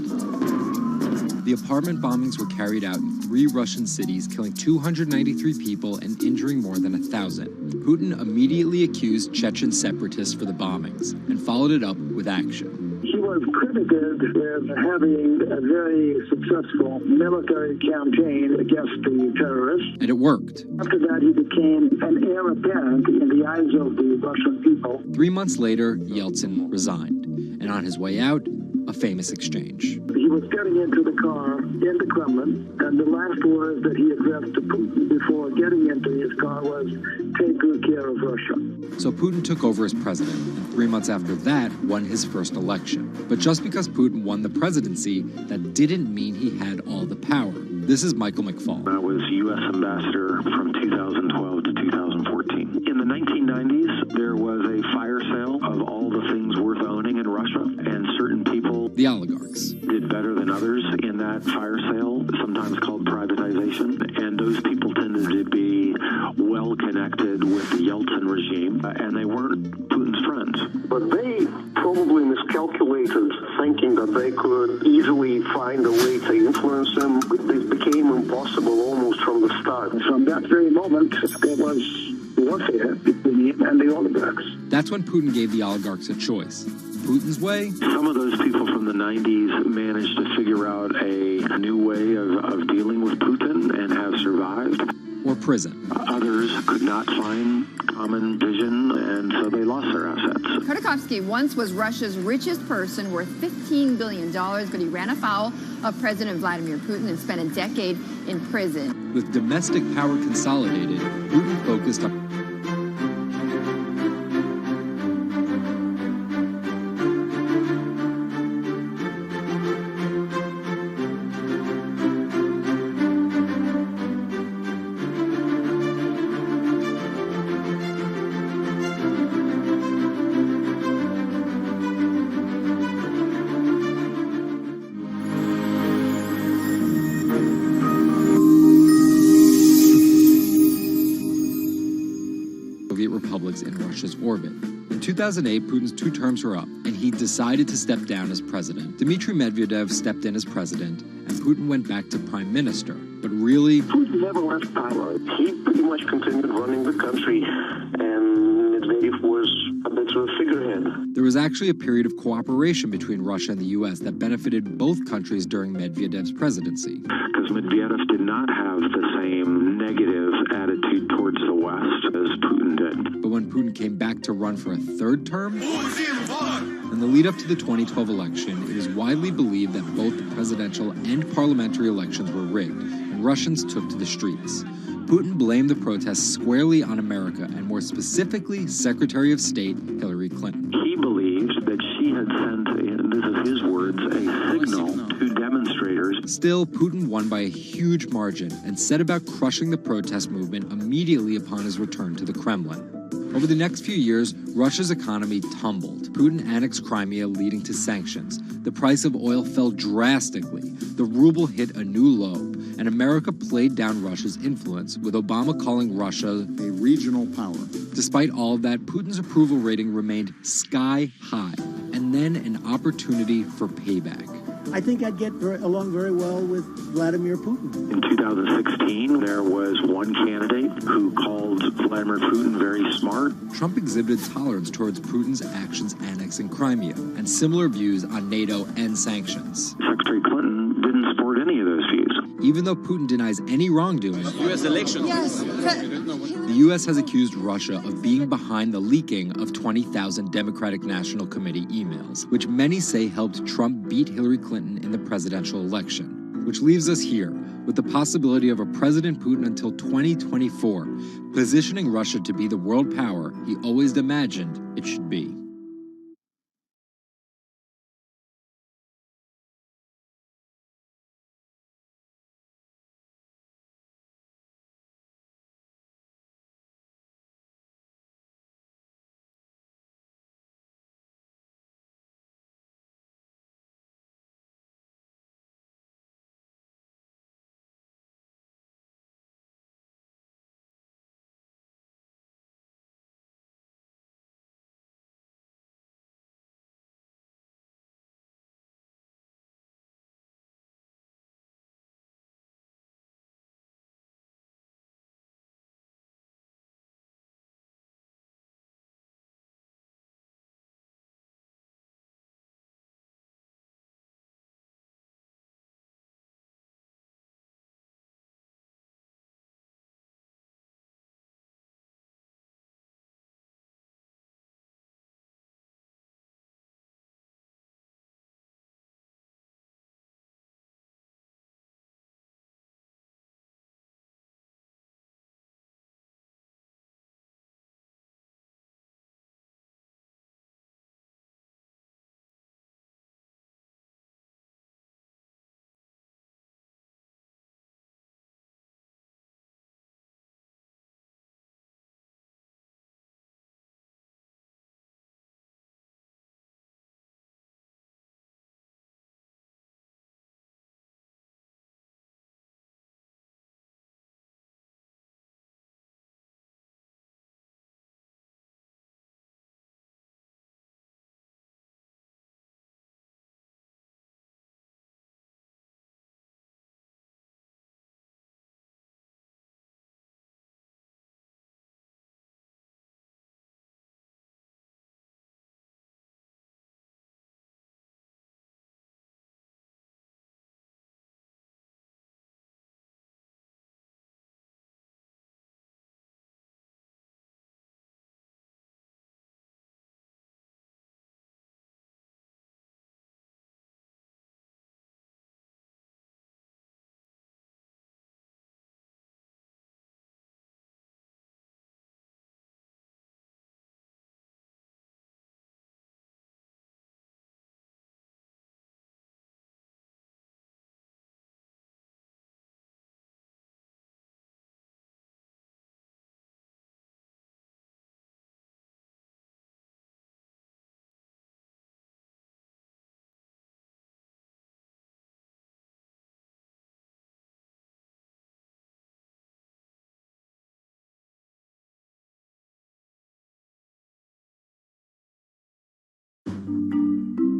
The apartment bombings were carried out in 3 Russian cities, killing 293 people and injuring more than 1,000. Putin immediately accused Chechen separatists for the bombings and followed it up with action. He was credited with having a very successful military campaign against the terrorists. And it worked. After that, he became an heir apparent in the eyes of the Russian people. 3 months later, Yeltsin resigned. And on his way out, a famous exchange. He was getting into the car in the Kremlin, and the last words that he addressed to Putin before getting into his car was, "Take good care of Russia." So Putin took over as president, and 3 months after that, won his first election. But just because Putin won the presidency, that didn't mean he had all the power. This is Michael McFall. I was U.S. ambassador from 2012 to 2014. In the 1990s, there was a fire sale of all the things worth owning in Russia, and certain people, the oligarchs, did better than others in that fire sale, sometimes called privatization, and those people tended to be well connected with the Yeltsin regime, and they weren't Putin's friends. But they probably miscalculated, thinking that they could easily find a way to influence him. It became impossible almost from the start. From that very moment, there was warfare between him and the oligarchs. That's when Putin gave the oligarchs a choice. Putin's way? Some of those people from the 90s managed to figure out a new way of dealing with Putin and have survived. Or prison. Others could not find common vision, and so they lost their assets. Khodorkovsky once was Russia's richest person, worth $15 billion, but he ran afoul of President Vladimir Putin and spent a decade in prison. With domestic power consolidated, Putin focused on republics in Russia's orbit. In 2008, Putin's 2 terms were up, and he decided to step down as president. Dmitry Medvedev stepped in as president, and Putin went back to prime minister. But really, Putin never left power. He pretty much continued running the country, and Medvedev was a bit of a figurehead. There was actually a period of cooperation between Russia and the U.S. that benefited both countries during Medvedev's presidency. Because Medvedev did not have the same negative attitude towards the West as Putin did. But when Putin came back to run for a 3rd term, in the lead up to the 2012 election, it is widely believed that both the presidential and parliamentary elections were rigged, and and Russians took to the streets. Putin blamed the protests squarely on America, and more specifically, Secretary of State Hillary Clinton. He believed that she had sent, and this is his words, a signal to demonstrators. Still, Putin won by a huge margin and set about crushing the protest movement immediately upon his return to the Kremlin. Over the next few years, Russia's economy tumbled. Putin annexed Crimea, leading to sanctions. The price of oil fell drastically. The ruble hit a new low, and America played down Russia's influence, with Obama calling Russia a regional power. Despite all of that, Putin's approval rating remained sky high, and then an opportunity for payback. I think I'd get along very well with Vladimir Putin. In 2016, there was one candidate who called Vladimir Putin very smart. Trump exhibited tolerance towards Putin's actions annexing Crimea, and similar views on NATO and sanctions. Secretary Clinton didn't support any of those views. Even though Putin denies any wrongdoing, U.S. election. Yes. the U.S. has accused Russia of being behind the leaking of 20,000 Democratic National Committee emails, which many say helped Trump beat Hillary Clinton in the presidential election. Which leaves us here, with the possibility of a President Putin until 2024, positioning Russia to be the world power he always imagined it should be.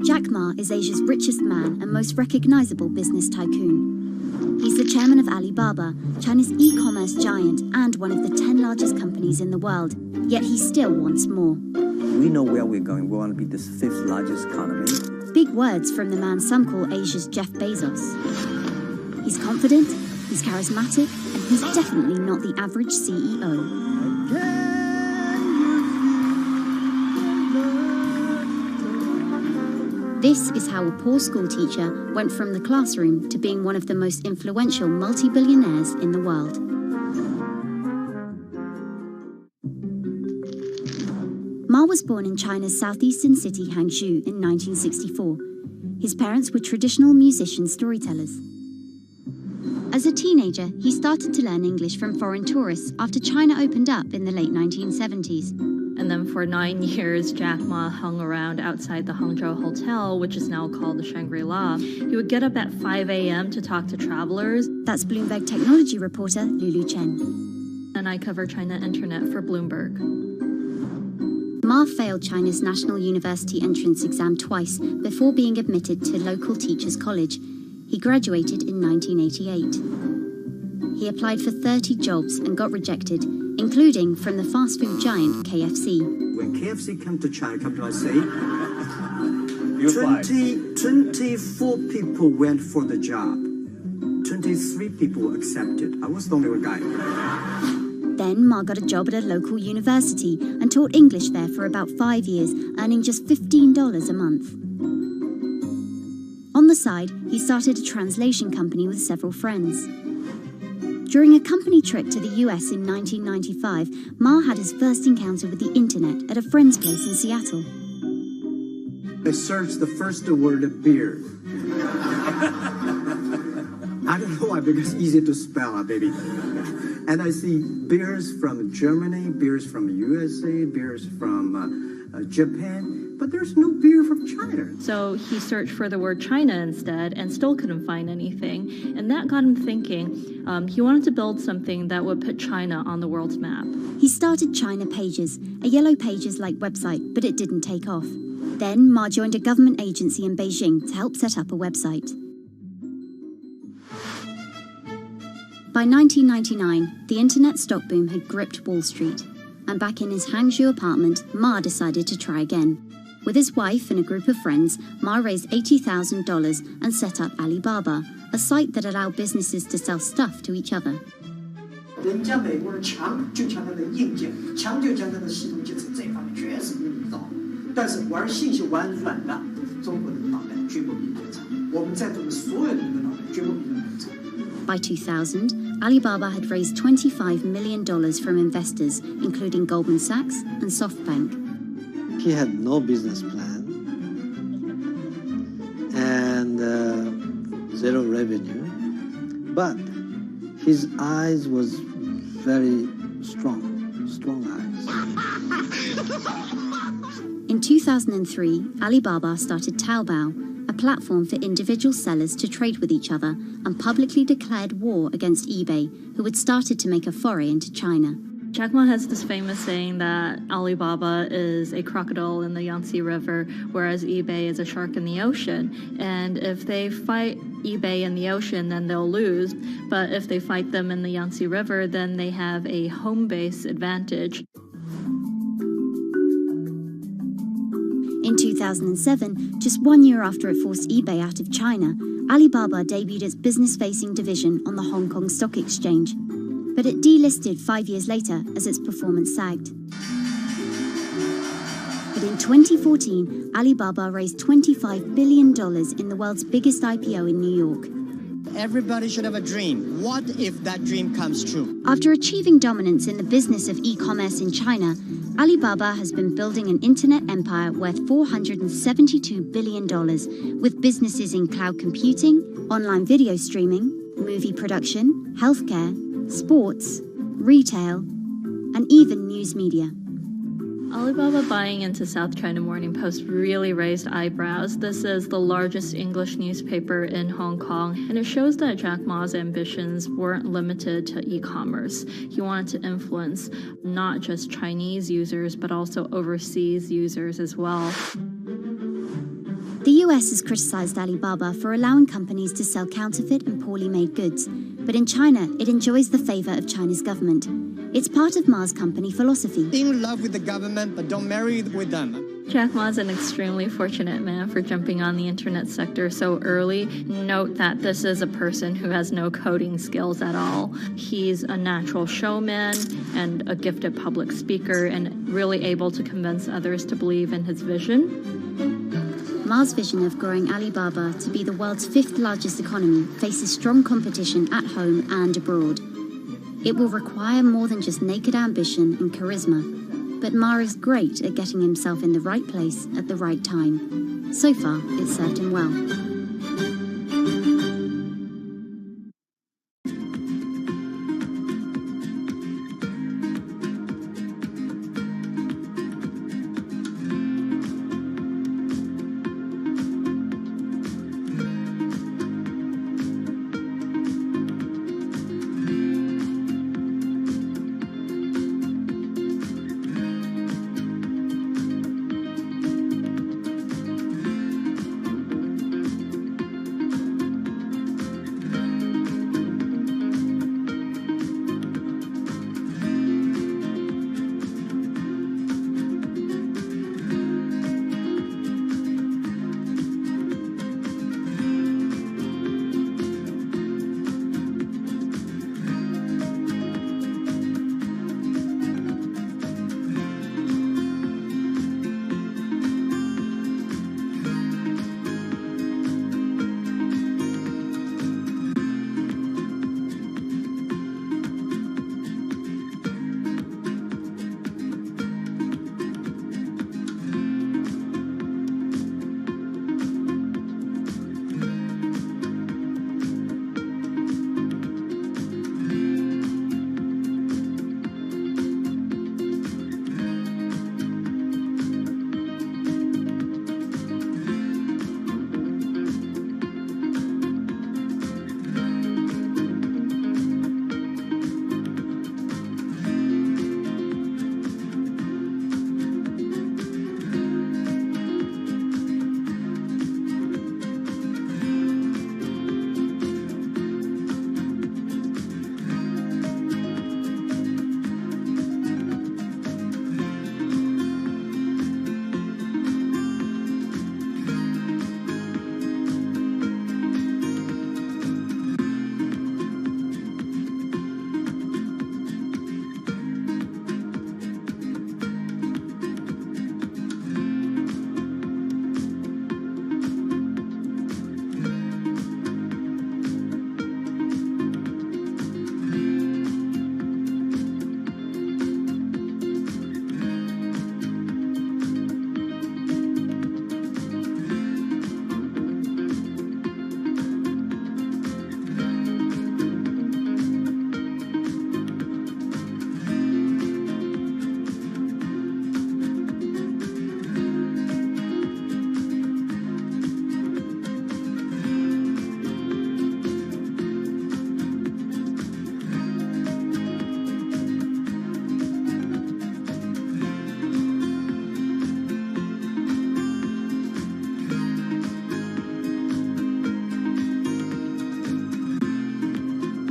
Jack Ma is Asia's richest man and most recognizable business tycoon. He's the chairman of Alibaba, China's e-commerce giant and one of the 10 largest companies in the world. Yet he still wants more. We know where we're going. We want to be the 5th largest economy. Big words from the man some call Asia's Jeff Bezos. He's confident, he's charismatic, and he's definitely not the average CEO. This is how a poor school teacher went from the classroom to being one of the most influential multi-billionaires in the world. Ma was born in China's southeastern city Hangzhou in 1964. His parents were traditional musician storytellers. As a teenager, he started to learn English from foreign tourists after China opened up in the late 1970s. And then for 9 years, Jack Ma hung around outside the Hangzhou Hotel, which is now called the Shangri-La. He would get up at 5 a.m. to talk to travelers. That's Bloomberg technology reporter Lulu Chen. And I cover China Internet for Bloomberg. Ma failed China's National University entrance exam twice before being admitted to local teachers' college. He graduated in 1988. He applied for 30 jobs and got rejected, including from the fast food giant KFC. When KFC came to China, come to us say, 24 people went for the job. 23 people were accepted. I was the only one guy. Then Ma got a job at a local university and taught English there for about 5 years, earning just $15 a month. On the side, he started a translation company with several friends. During a company trip to the US in 1995, Ma had his first encounter with the internet at a friend's place in Seattle. I searched the first word, beer. I don't know why, because it's easy to spell, baby. And I see beers from Germany, beers from USA, beers from Japan, but there's no beer from China. So he searched for the word China instead and still couldn't find anything. And that got him thinking. He wanted to build something that would put China on the world's map. He started China Pages, a Yellow Pages-like website, but it didn't take off. Then Ma joined a government agency in Beijing to help set up a website. By 1999, the internet stock boom had gripped Wall Street, and back in his Hangzhou apartment, Ma decided to try again. With his wife and a group of friends, Ma raised $80,000 and set up Alibaba, a site that allowed businesses to sell stuff to each other. 人家美国人强就强它的硬件，强就强它的系统建设，这方面确实比我们早。但是玩信息玩软的，中国人的脑袋绝不比我们差。我们在座的所有人的脑袋绝不比我们差。By 2000, Alibaba had raised $25 million from investors, including Goldman Sachs and SoftBank. He had no business plan and zero revenue, but his eyes was very strong eyes. In 2003, Alibaba started Taobao, a platform for individual sellers to trade with each other, and publicly declared war against eBay, who had started to make a foray into China. Jack Ma has this famous saying that Alibaba is a crocodile in the Yangtze River, whereas eBay is a shark in the ocean. And if they fight eBay in the ocean, then they'll lose. But if they fight them in the Yangtze River, then they have a home base advantage. In 2007, just 1 year after it forced eBay out of China, Alibaba debuted its business-facing division on the Hong Kong Stock Exchange. But it delisted 5 years later as its performance sagged. But in 2014, Alibaba raised $25 billion in the world's biggest IPO in New York. Everybody should have a dream. What if that dream comes true? After achieving dominance in the business of e-commerce in China, Alibaba has been building an internet empire worth $472 billion, with businesses in cloud computing, online video streaming, movie production, healthcare, sports, retail, and even news media. Alibaba buying into South China Morning Post really raised eyebrows. This is the largest English newspaper in Hong Kong, and it shows that Jack Ma's ambitions weren't limited to e-commerce. He wanted to influence not just Chinese users, but also overseas users as well. The US has criticized Alibaba for allowing companies to sell counterfeit and poorly made goods, but in China, it enjoys the favor of China's government. It's part of Ma's company philosophy. In love with the government, but don't marry with them. Jack Ma is an extremely fortunate man for jumping on the internet sector so early. Note that this is a person who has no coding skills at all. He's a natural showman and a gifted public speaker and really able to convince others to believe in his vision. Ma's vision of growing Alibaba to be the world's 5th largest economy faces strong competition at home and abroad. It will require more than just naked ambition and charisma, but Ma is great at getting himself in the right place at the right time. So far, it's served him well.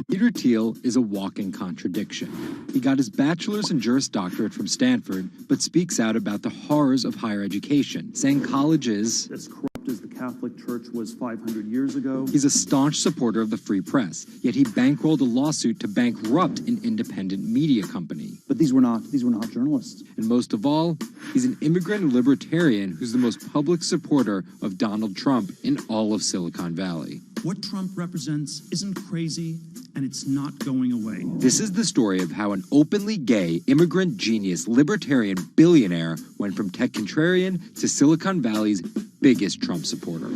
Peter Thiel is a walking contradiction. He got his bachelor's and Juris Doctorate from Stanford, but speaks out about the horrors of higher education, saying college is as corrupt as the Catholic Church was 500 years ago. He's a staunch supporter of the free press, yet he bankrolled a lawsuit to bankrupt an independent media company. But these were not journalists. And most of all, he's an immigrant libertarian who's the most public supporter of Donald Trump in all of Silicon Valley. What Trump represents isn't crazy, and it's not going away. This is the story of how an openly gay, immigrant genius, libertarian billionaire went from tech contrarian to Silicon Valley's biggest Trump supporter.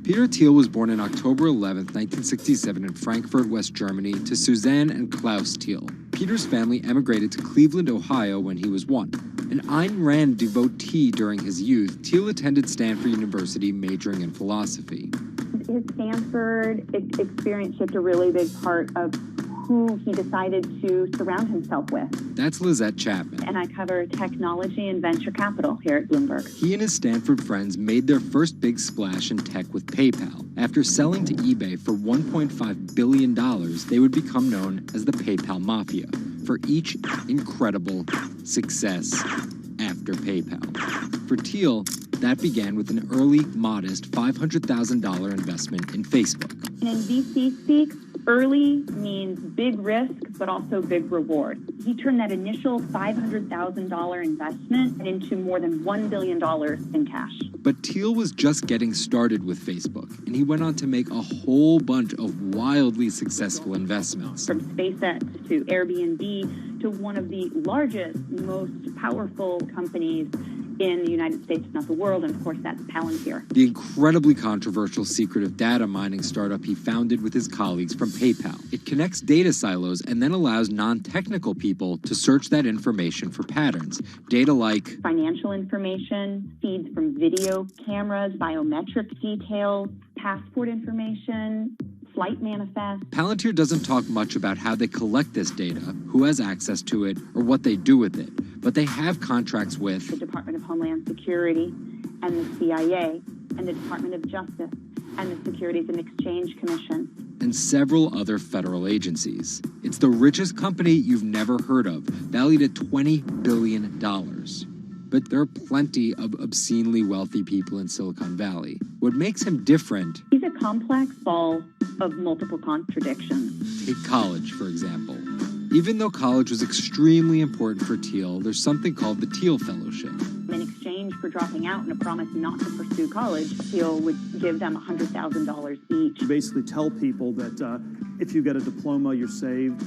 Peter Thiel was born on October 11, 1967 in Frankfurt, West Germany, to Suzanne and Klaus Thiel. Peter's family emigrated to Cleveland, Ohio when he was 1. An Ayn Rand devotee during his youth, Thiel attended Stanford University majoring in philosophy. His Stanford experience shaped a really big part of who he decided to surround himself with. That's Lizette Chapman. And I cover technology and venture capital here at Bloomberg. He and his Stanford friends made their first big splash in tech with PayPal. After selling to eBay for $1.5 billion, they would become known as the PayPal Mafia for each incredible success after PayPal. For Thiel, That began with an early, modest $500,000 investment in Facebook. And in VC speak, early means big risk, but also big reward. He turned that initial $500,000 investment into more than $1 billion in cash. But Thiel was just getting started with Facebook, and he went on to make a whole bunch of wildly successful investments. From SpaceX to Airbnb to one of the largest, most powerful companies in the United States, if not the world, and of course that's Palantir. The incredibly controversial secretive data mining startup he founded with his colleagues from PayPal. It connects data silos and then allows non-technical people to search that information for patterns. Data like financial information, feeds from video cameras, biometric details, passport information, flight manifest. Palantir doesn't talk much about how they collect this data, who has access to it, or what they do with it. But they have contracts with the Department of Homeland Security and the CIA and the Department of Justice and the Securities and Exchange Commission and several other federal agencies. It's the richest company you've never heard of, valued at $20 billion. But there are plenty of obscenely wealthy people in Silicon Valley. What makes him different... He's a complex ball of multiple contradictions. Take college, for example. Even though college was extremely important for Thiel, there's something called the Thiel Fellowship. In exchange for dropping out and a promise not to pursue college, Thiel would give them $100,000 each. You basically tell people that if you get a diploma, you're saved.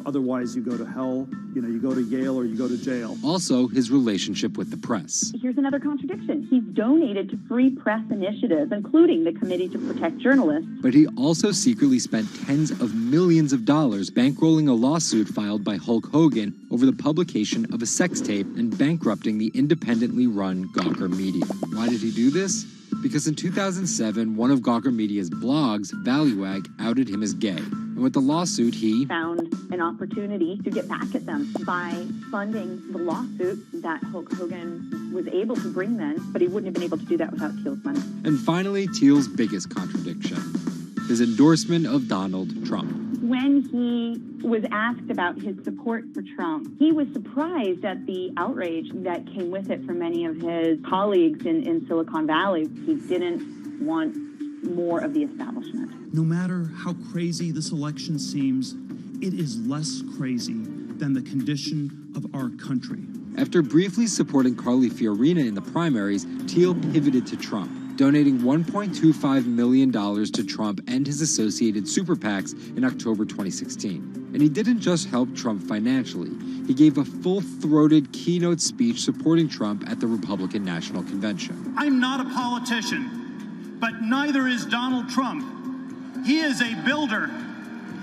Otherwise you go to hell. You go to Yale or you go to jail. Also, his relationship with the press. Here's another contradiction. He's donated to free press initiatives, including the Committee to Protect Journalists. But he also secretly spent tens of millions of dollars bankrolling a lawsuit filed by Hulk Hogan over the publication of a sex tape and bankrupting the independently run Gawker Media. Why did he do this? Because in 2007, one of Gawker Media's blogs, ValueAg, outed him as gay. And with the lawsuit, he found an opportunity to get back at them by funding the lawsuit that Hulk Hogan was able to bring then, but he wouldn't have been able to do that without Thiel's money. And finally, Thiel's biggest contradiction, his endorsement of Donald Trump. When he was asked about his support for Trump, he was surprised at the outrage that came with it from many of his colleagues in Silicon Valley. He didn't want more of the establishment. No matter how crazy this election seems, it is less crazy than the condition of our country. After briefly supporting Carly Fiorina in the primaries, Thiel pivoted to Trump, donating $1.25 million to Trump and his associated super PACs in October 2016. And he didn't just help Trump financially. He gave a full-throated keynote speech supporting Trump at the Republican National Convention. I'm not a politician, but neither is Donald Trump. He is a builder,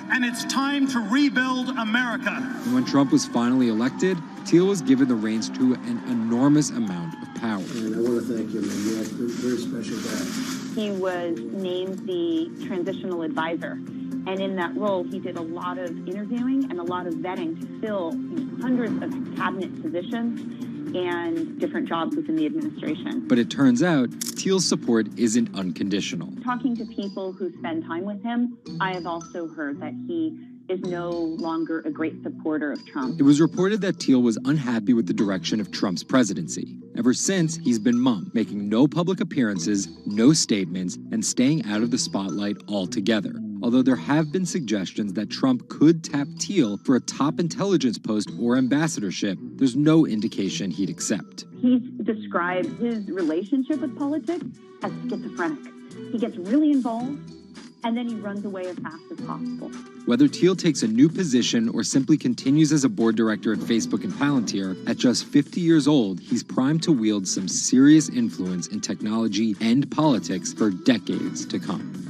and it's time to rebuild America. And when Trump was finally elected, Thiel was given the reins to an enormous amount of power. And I want to thank you, man. You have a very special guy. He was named the transitional advisor. And in that role, he did a lot of interviewing and a lot of vetting to fill hundreds of cabinet positions and different jobs within the administration. But it turns out, Thiel's support isn't unconditional. Talking to people who spend time with him, I have also heard that he is no longer a great supporter of Trump. It was reported that Thiel was unhappy with the direction of Trump's presidency. Ever since, he's been mum, making no public appearances, no statements, and staying out of the spotlight altogether. Although there have been suggestions that Trump could tap Thiel for a top intelligence post or ambassadorship, there's no indication he'd accept. He's described his relationship with politics as schizophrenic. He gets really involved, and then he runs away as fast as possible. Whether Thiel takes a new position or simply continues as a board director at Facebook and Palantir, at just 50 years old, he's primed to wield some serious influence in technology and politics for decades to come.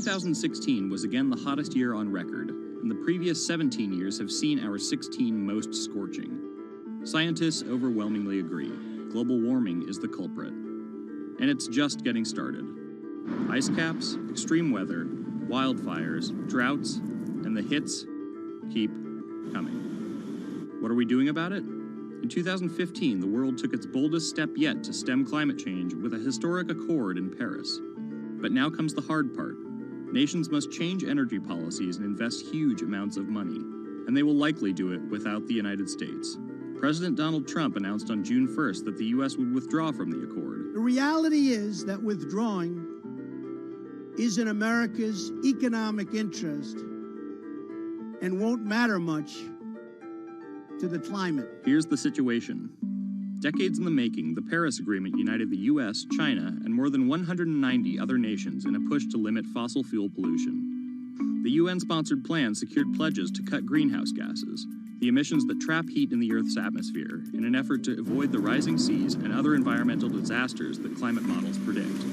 2016 was again the hottest year on record, and the previous 17 years have seen our 16 most scorching. Scientists overwhelmingly agree. Global warming is the culprit. And it's just getting started. Ice caps, extreme weather, wildfires, droughts, and the hits keep coming. What are we doing about it? In 2015, the world took its boldest step yet to stem climate change with a historic accord in Paris. But now comes the hard part. Nations must change energy policies and invest huge amounts of money, and they will likely do it without the United States. President Donald Trump announced on June 1st that the U.S. would withdraw from the accord. The reality is that withdrawing is in America's economic interest and won't matter much to the climate. Here's the situation. Decades in the making, the Paris Agreement united the U.S., China, and more than 190 other nations in a push to limit fossil fuel pollution. The UN-sponsored plan secured pledges to cut greenhouse gases, the emissions that trap heat in the Earth's atmosphere, in an effort to avoid the rising seas and other environmental disasters that climate models predict.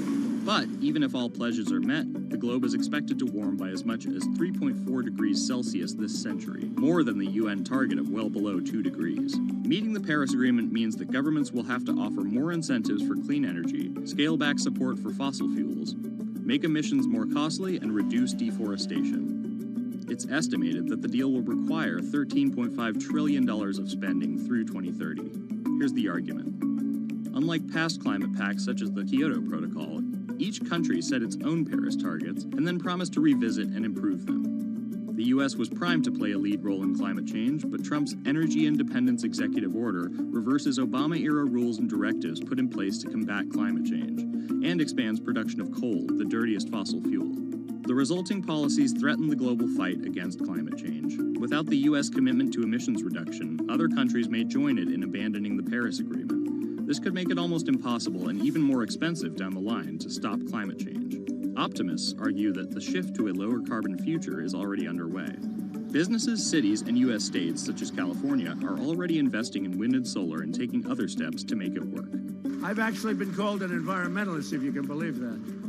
But even if all pledges are met, the globe is expected to warm by as much as 3.4 degrees Celsius this century, more than the UN target of well below 2 degrees. Meeting the Paris Agreement means that governments will have to offer more incentives for clean energy, scale back support for fossil fuels, make emissions more costly, and reduce deforestation. It's estimated that the deal will require $13.5 trillion of spending through 2030. Here's the argument. Unlike past climate pacts such as the Kyoto Protocol, each country set its own Paris targets and then promised to revisit and improve them. The U.S. was primed to play a lead role in climate change, but Trump's Energy Independence Executive Order reverses Obama-era rules and directives put in place to combat climate change, and expands production of coal, the dirtiest fossil fuel. The resulting policies threaten the global fight against climate change. Without the U.S. commitment to emissions reduction, other countries may join it in abandoning the Paris Agreement. This could make it almost impossible and even more expensive down the line to stop climate change. Optimists argue that the shift to a lower carbon future is already underway. Businesses, cities, and U.S. states, such as California, are already investing in wind and solar and taking other steps to make it work. I've actually been called an environmentalist, if you can believe that.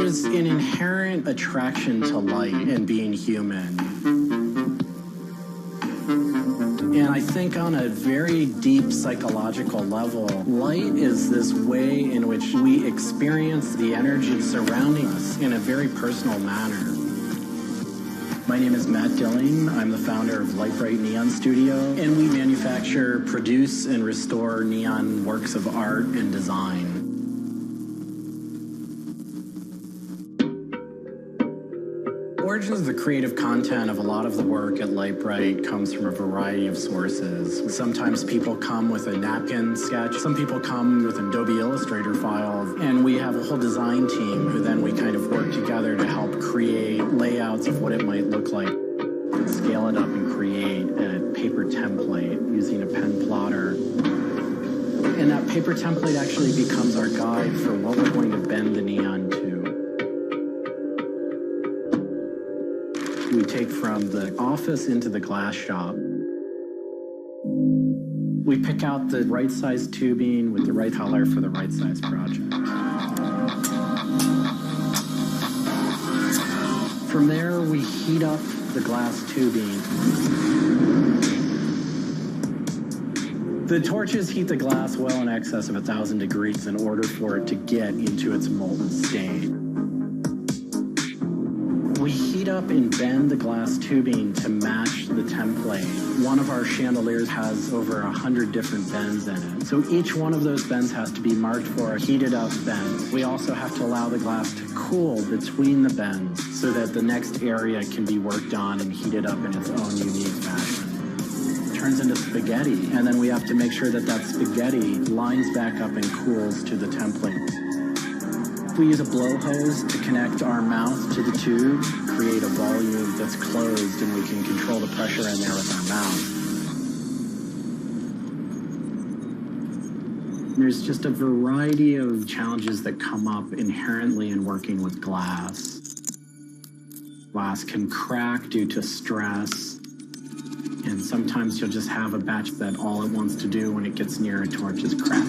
There's an inherent attraction to light and being human. And I think on a very deep psychological level, light is this way in which we experience the energy surrounding us in a very personal manner. My name is Matt Dilling. I'm the founder of Light Bright Neon Studio, and we manufacture, produce, and restore neon works of art and design. Origins of the creative content of a lot of the work at Light Bright comes from a variety of sources. Sometimes people come with a napkin sketch. Some people come with an Adobe Illustrator file. And we have a whole design team who then we kind of work together to help create layouts of what it might look like. Scale it up and create a paper template using a pen plotter. And that paper template actually becomes our guide for what we're going to bend the neon to. We take from the office into the glass shop. We pick out the right size tubing with the right color for the right size project. From there, we heat up the glass tubing. The torches heat the glass well in excess of 1,000 degrees in order for it to get into its molten state. We heat up and bend the glass tubing to match the template. One of our chandeliers has over 100 different bends in it. So each one of those bends has to be marked for a heated up bend. We also have to allow the glass to cool between the bends so that the next area can be worked on and heated up in its own unique fashion. It turns into spaghetti, and then we have to make sure that that spaghetti lines back up and cools to the template. We use a blow hose to connect our mouth to the tube, create a volume that's closed, and we can control the pressure in there with our mouth. There's just a variety of challenges that come up inherently in working with glass. Glass can crack due to stress, and sometimes you'll just have a batch that all it wants to do when it gets near a torch is crack.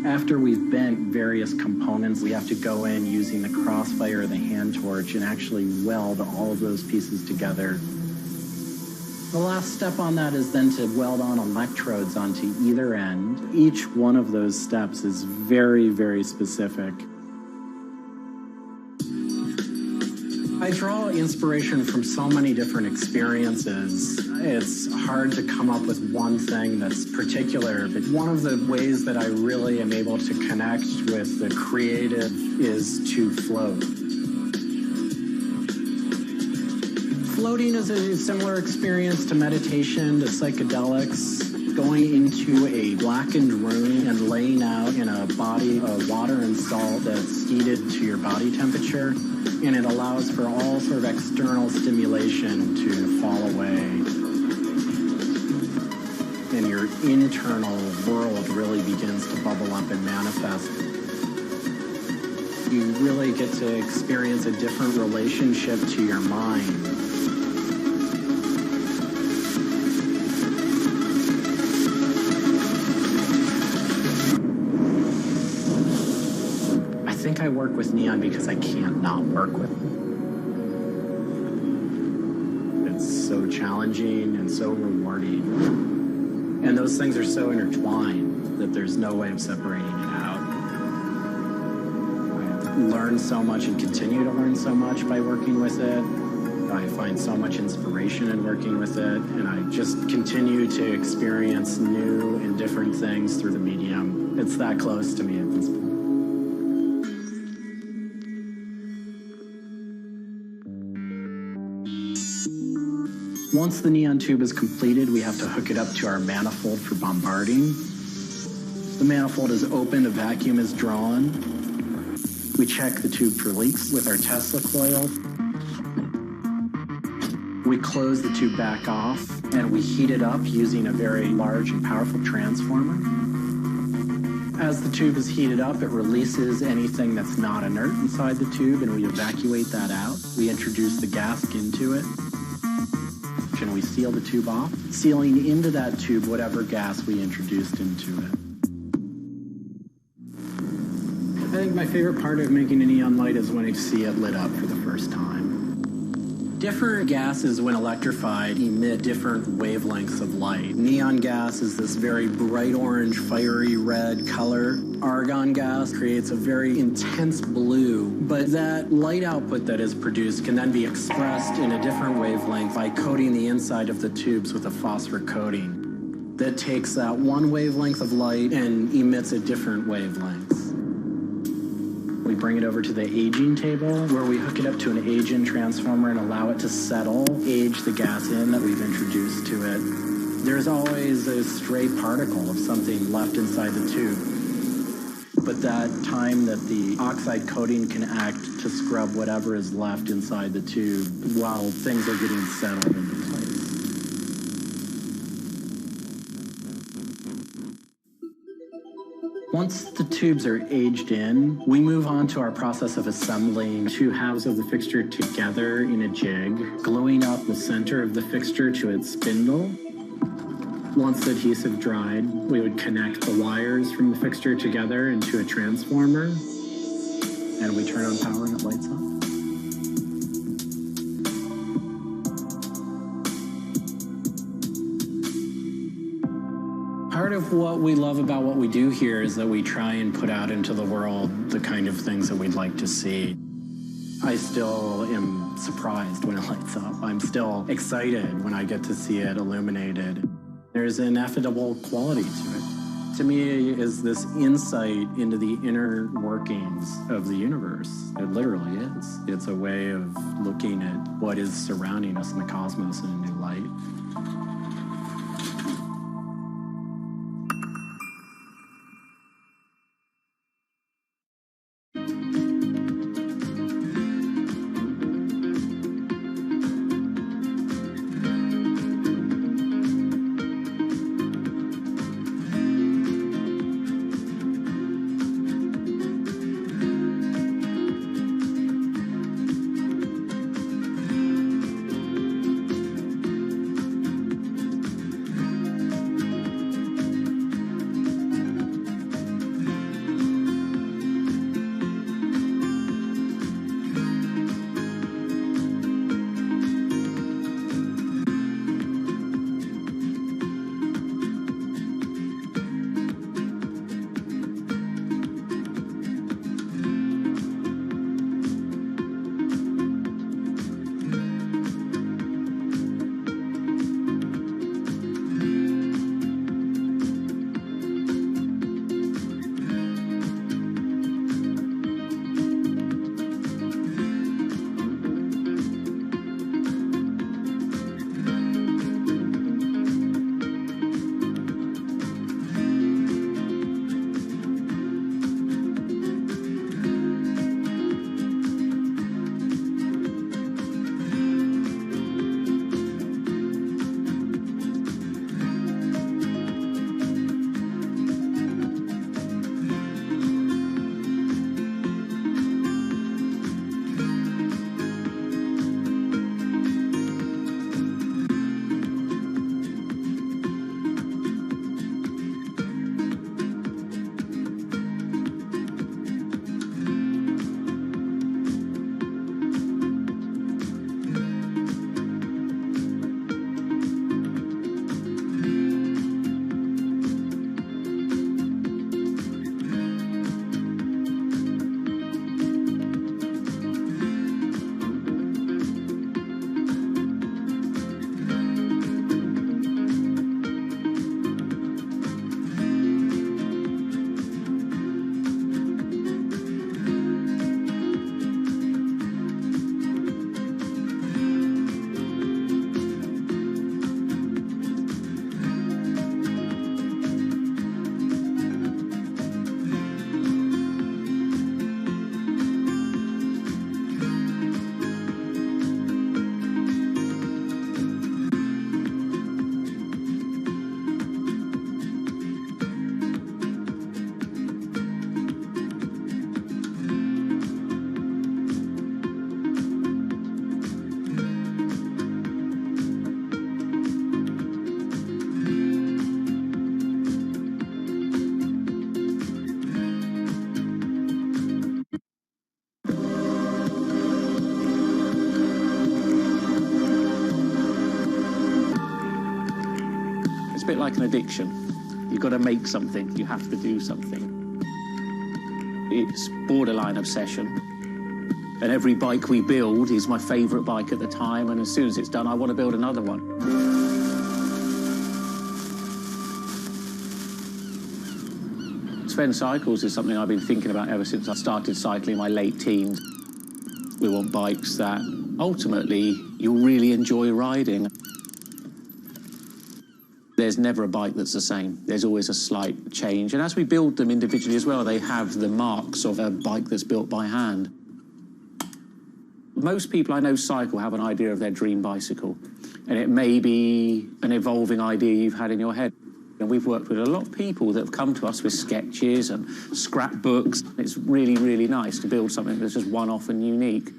After we've bent various components, we have to go in using the crossfire or the hand torch and actually weld all of those pieces together. The last step on that is then to weld on electrodes onto either end. Each one of those steps is very, very specific. I draw inspiration from so many different experiences. It's hard to come up with one thing that's particular, but one of the ways that I really am able to connect with the creative is to float. Floating is a similar experience to meditation, to psychedelics. Going into a blackened room and laying out in a body of water and salt that's heated to your body temperature, and it allows for all sort of external stimulation to fall away. And your internal world really begins to bubble up and manifest. You really get to experience a different relationship to your mind. I work with neon because I can't not work with it. It's so challenging and so rewarding. And those things are so intertwined that there's no way of separating it out. I learn so much and continue to learn so much by working with it. I find so much inspiration in working with it, and I just continue to experience new and different things through the medium. It's that close to me at this point. Once the neon tube is completed, we have to hook it up to our manifold for bombarding. The manifold is open, a vacuum is drawn. We check the tube for leaks with our Tesla coil. We close the tube back off, and we heat it up using a very large and powerful transformer. As the tube is heated up, it releases anything that's not inert inside the tube, and we evacuate that out. We introduce the gas into it. ignition, we seal the tube off, sealing into that tube whatever gas we introduced into it. I think my favorite part of making a neon light is when I see it lit up for the first time. Different gases, when electrified, emit different wavelengths of light. Neon gas is this very bright orange, fiery red color. Argon gas creates a very intense blue, but that light output that is produced can then be expressed in a different wavelength by coating the inside of the tubes with a phosphor coating that takes that one wavelength of light and emits a different wavelength. We bring it over to the aging table where we hook it up to an age-in transformer and allow it to settle, age the gas in that we've introduced to it. There's always a stray particle of something left inside the tube. But that time that the oxide coating can act to scrub whatever is left inside the tube while things are getting settled into place. Once the tubes are aged in, we move on to our process of assembling two halves of the fixture together in a jig, gluing up the center of the fixture to its spindle. Once the adhesive dried, we would connect the wires from the fixture together into a transformer, and we turn on power and it lights up. Part of what we love about what we do here is that we try and put out into the world the kind of things that we'd like to see. I still am surprised when it lights up. I'm still excited when I get to see it illuminated. There's an ineffable quality to it. To me, is this insight into the inner workings of the universe. It literally is. It's a way of looking at what is surrounding us in the cosmos in a new light. It's a bit like an addiction. You've got to make something. You have to do something. It's borderline obsession. And every bike we build is my favourite bike at the time, and as soon as it's done, I want to build another one. Sven Cycles is something I've been thinking about ever since I started cycling in my late teens. We want bikes that ultimately you'll really enjoy riding. There's never a bike that's the same. There's always a slight change. And as we build them individually as well, they have the marks of a bike that's built by hand. Most people I know cycle have an idea of their dream bicycle, and it may be an evolving idea you've had in your head. And we've worked with a lot of people that have come to us with sketches and scrapbooks. It's really, really nice to build something that's just one-off and unique.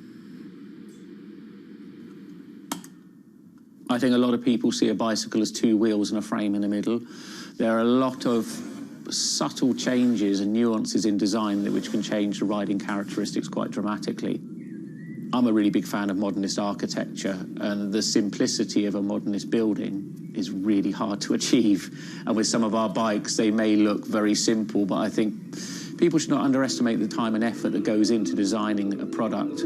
I think a lot of people see a bicycle as two wheels and a frame in the middle. There are a lot of subtle changes and nuances in design which can change the riding characteristics quite dramatically. I'm a really big fan of modernist architecture, and the simplicity of a modernist building is really hard to achieve. And with some of our bikes, they may look very simple, but I think people should not underestimate the time and effort that goes into designing a product.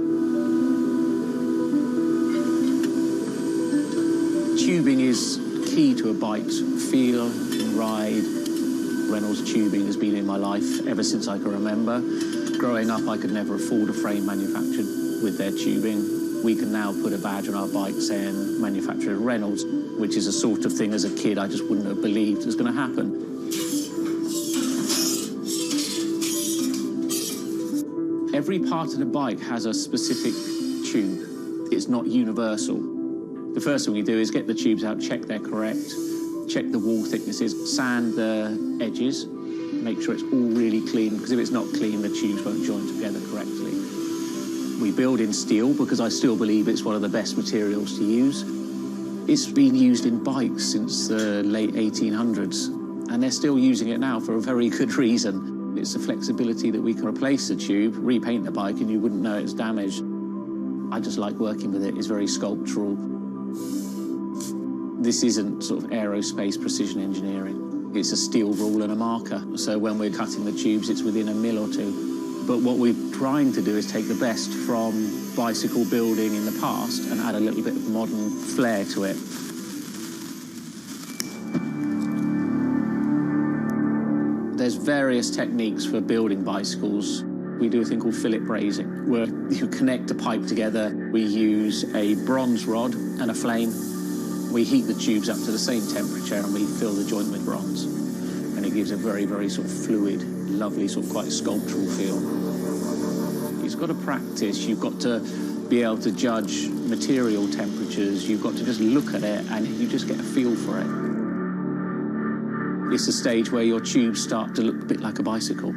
Tubing is key to a bike's feel and ride. Reynolds tubing has been in my life ever since I can remember. Growing up, I could never afford a frame manufactured with their tubing. We can now put a badge on our bike saying manufactured at Reynolds, which is a sort of thing as a kid I just wouldn't have believed was going to happen. Every part of the bike has a specific tube. It's not universal. The first thing we do is get the tubes out, check they're correct, check the wall thicknesses, sand the edges, make sure it's all really clean, because if it's not clean, the tubes won't join together correctly. We build in steel because I still believe it's one of the best materials to use. It's been used in bikes since the late 1800s, and they're still using it now for a very good reason. It's the flexibility that we can replace the tube, repaint the bike, and you wouldn't know it's damaged. I just like working with it. It's very sculptural. This isn't sort of aerospace precision engineering. It's a steel rule and a marker. So when we're cutting the tubes, it's within a mil or two. But what we're trying to do is take the best from bicycle building in the past and add a little bit of modern flair to it. There's various techniques for building bicycles. We do a thing called fillet brazing, where you connect a pipe together. We use a bronze rod and a flame. We heat the tubes up to the same temperature and we fill the joint with bronze. And it gives a very, very sort of fluid, lovely, sort of quite sculptural feel. You've got to practice. You've got to be able to judge material temperatures. You've got to just look at it and you just get a feel for it. It's a stage where your tubes start to look a bit like a bicycle.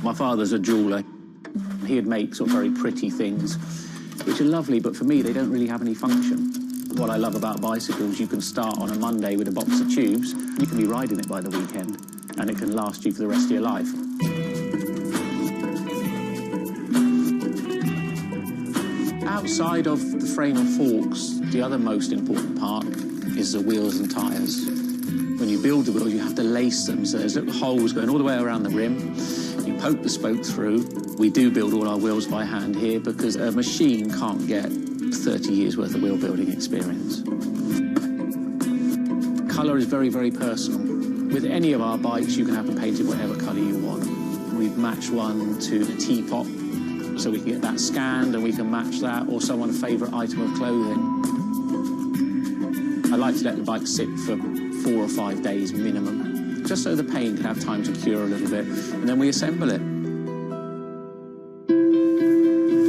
My father's a jeweller. He'd make sort of very pretty things, which are lovely, but for me, they don't really have any function. What I love about bicycles, you can start on a Monday with a box of tubes. You can be riding it by the weekend, and it can last you for the rest of your life. Outside of the frame and forks, the other most important part is the wheels and tyres. When you build the wheels, you have to lace them, so there's little holes going all the way around the rim. You poke the spoke through. We do build all our wheels by hand here because a machine can't get 30 years worth of wheel building experience. Colour is very, very personal. With any of our bikes, you can have them painted whatever colour you want. We've matched one to the teapot, so we can get that scanned and we can match that or someone's favourite item of clothing. I like to let the bike sit for 4 or 5 days minimum, just so the paint can have time to cure a little bit, and then we assemble it.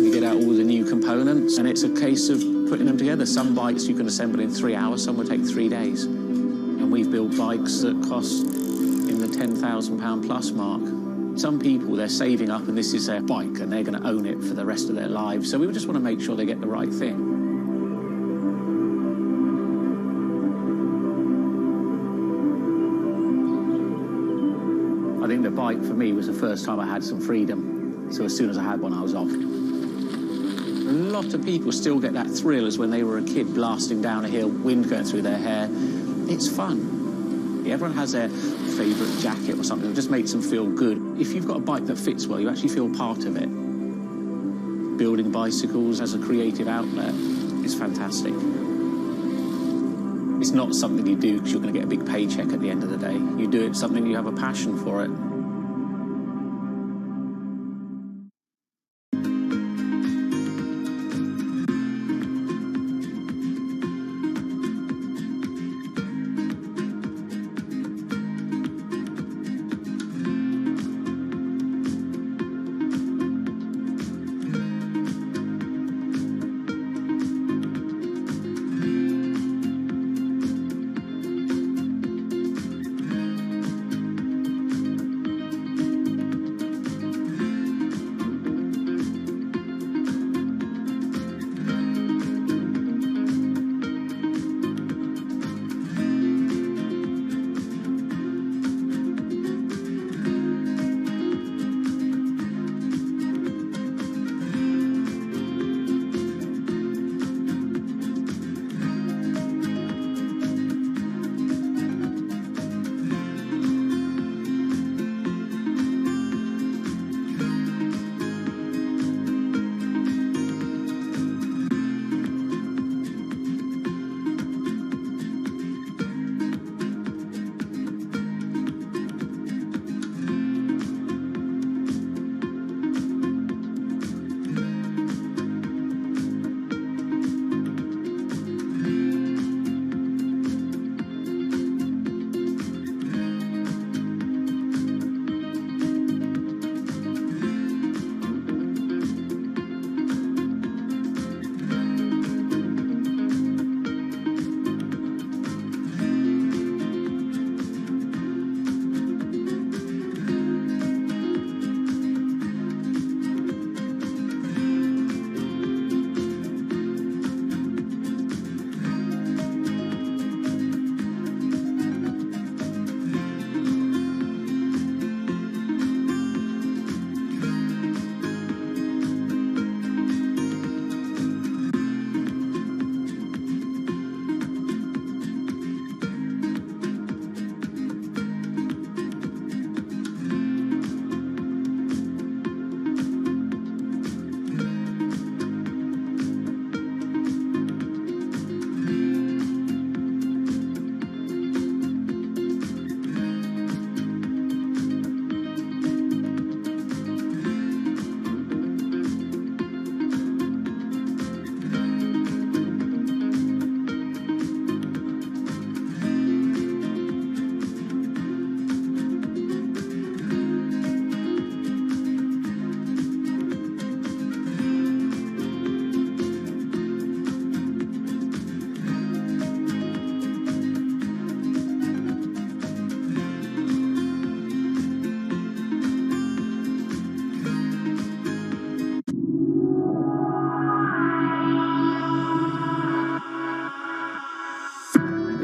We get out all the new components, and it's a case of putting them together. Some bikes you can assemble in 3 hours, some will take 3 days. And we've built bikes that cost in the £10,000 plus mark. Some people, they're saving up, and this is their bike, and they're going to own it for the rest of their lives. So we just want to make sure they get the right thing. I think the bike, for me, was the first time I had some freedom. So as soon as I had one, I was off. lot of people still get that thrill as when they were a kid blasting down a hill, wind going through their hair. It's fun. Everyone has their favourite jacket or something that just makes them feel good. If you've got a bike that fits well, you actually feel part of it. Building bicycles as a creative outlet is fantastic. It's not something you do because you're going to get a big paycheck at the end of the day. You do it something you have a passion for it.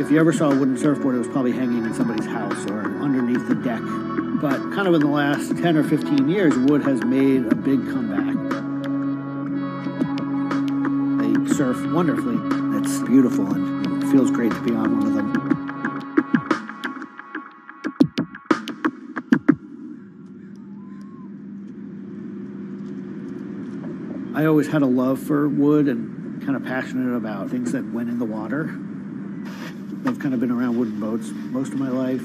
If you ever saw a wooden surfboard, it was probably hanging in somebody's house or underneath the deck. But kind of in the last 10 or 15 years, wood has made a big comeback. They surf wonderfully. It's beautiful and it feels great to be on one of them. I always had a love for wood and kind of passionate about things that went in the water. I've kind of been around wooden boats most of my life.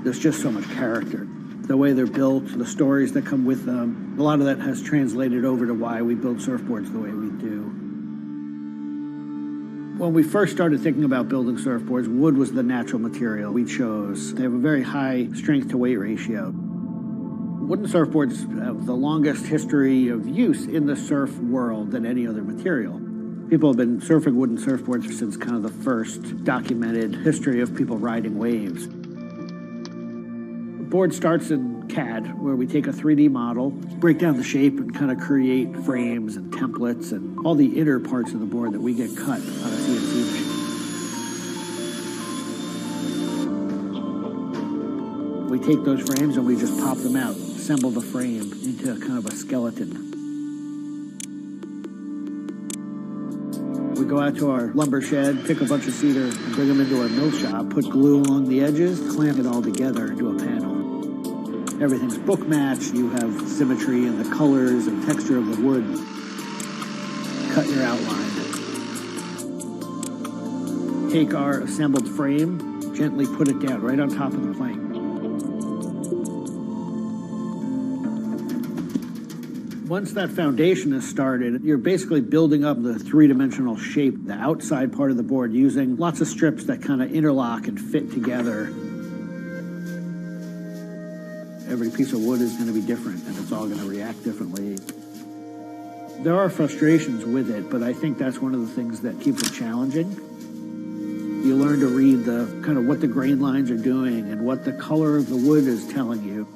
There's just so much character. The way they're built, the stories that come with them, a lot of that has translated over to why we build surfboards the way we do. When we first started thinking about building surfboards, wood was the natural material we chose. They have a very high strength to weight ratio. Wooden surfboards have the longest history of use in the surf world than any other material. People have been surfing wooden surfboards since kind of the first documented history of people riding waves. The board starts in CAD, where we take a 3D model, break down the shape, and kind of create frames and templates and all the inner parts of the board that we get cut on a CNC machine. We take those frames and we just pop them out, assemble the frame into kind of a skeleton. go out to our lumber shed, pick a bunch of cedar, and bring them into our mill shop, put glue along the edges, clamp it all together into a panel. Everything's book matched. You have symmetry in the colors and texture of the wood. Cut your outline. Take our assembled frame, gently put it down right on top of the plank. Once that foundation is started, you're basically building up the three-dimensional shape, the outside part of the board, using lots of strips that kind of interlock and fit together. Every piece of wood is going to be different, and it's all going to react differently. There are frustrations with it, but I think that's one of the things that keeps it challenging. You learn to read the kind of what the grain lines are doing and what the color of the wood is telling you.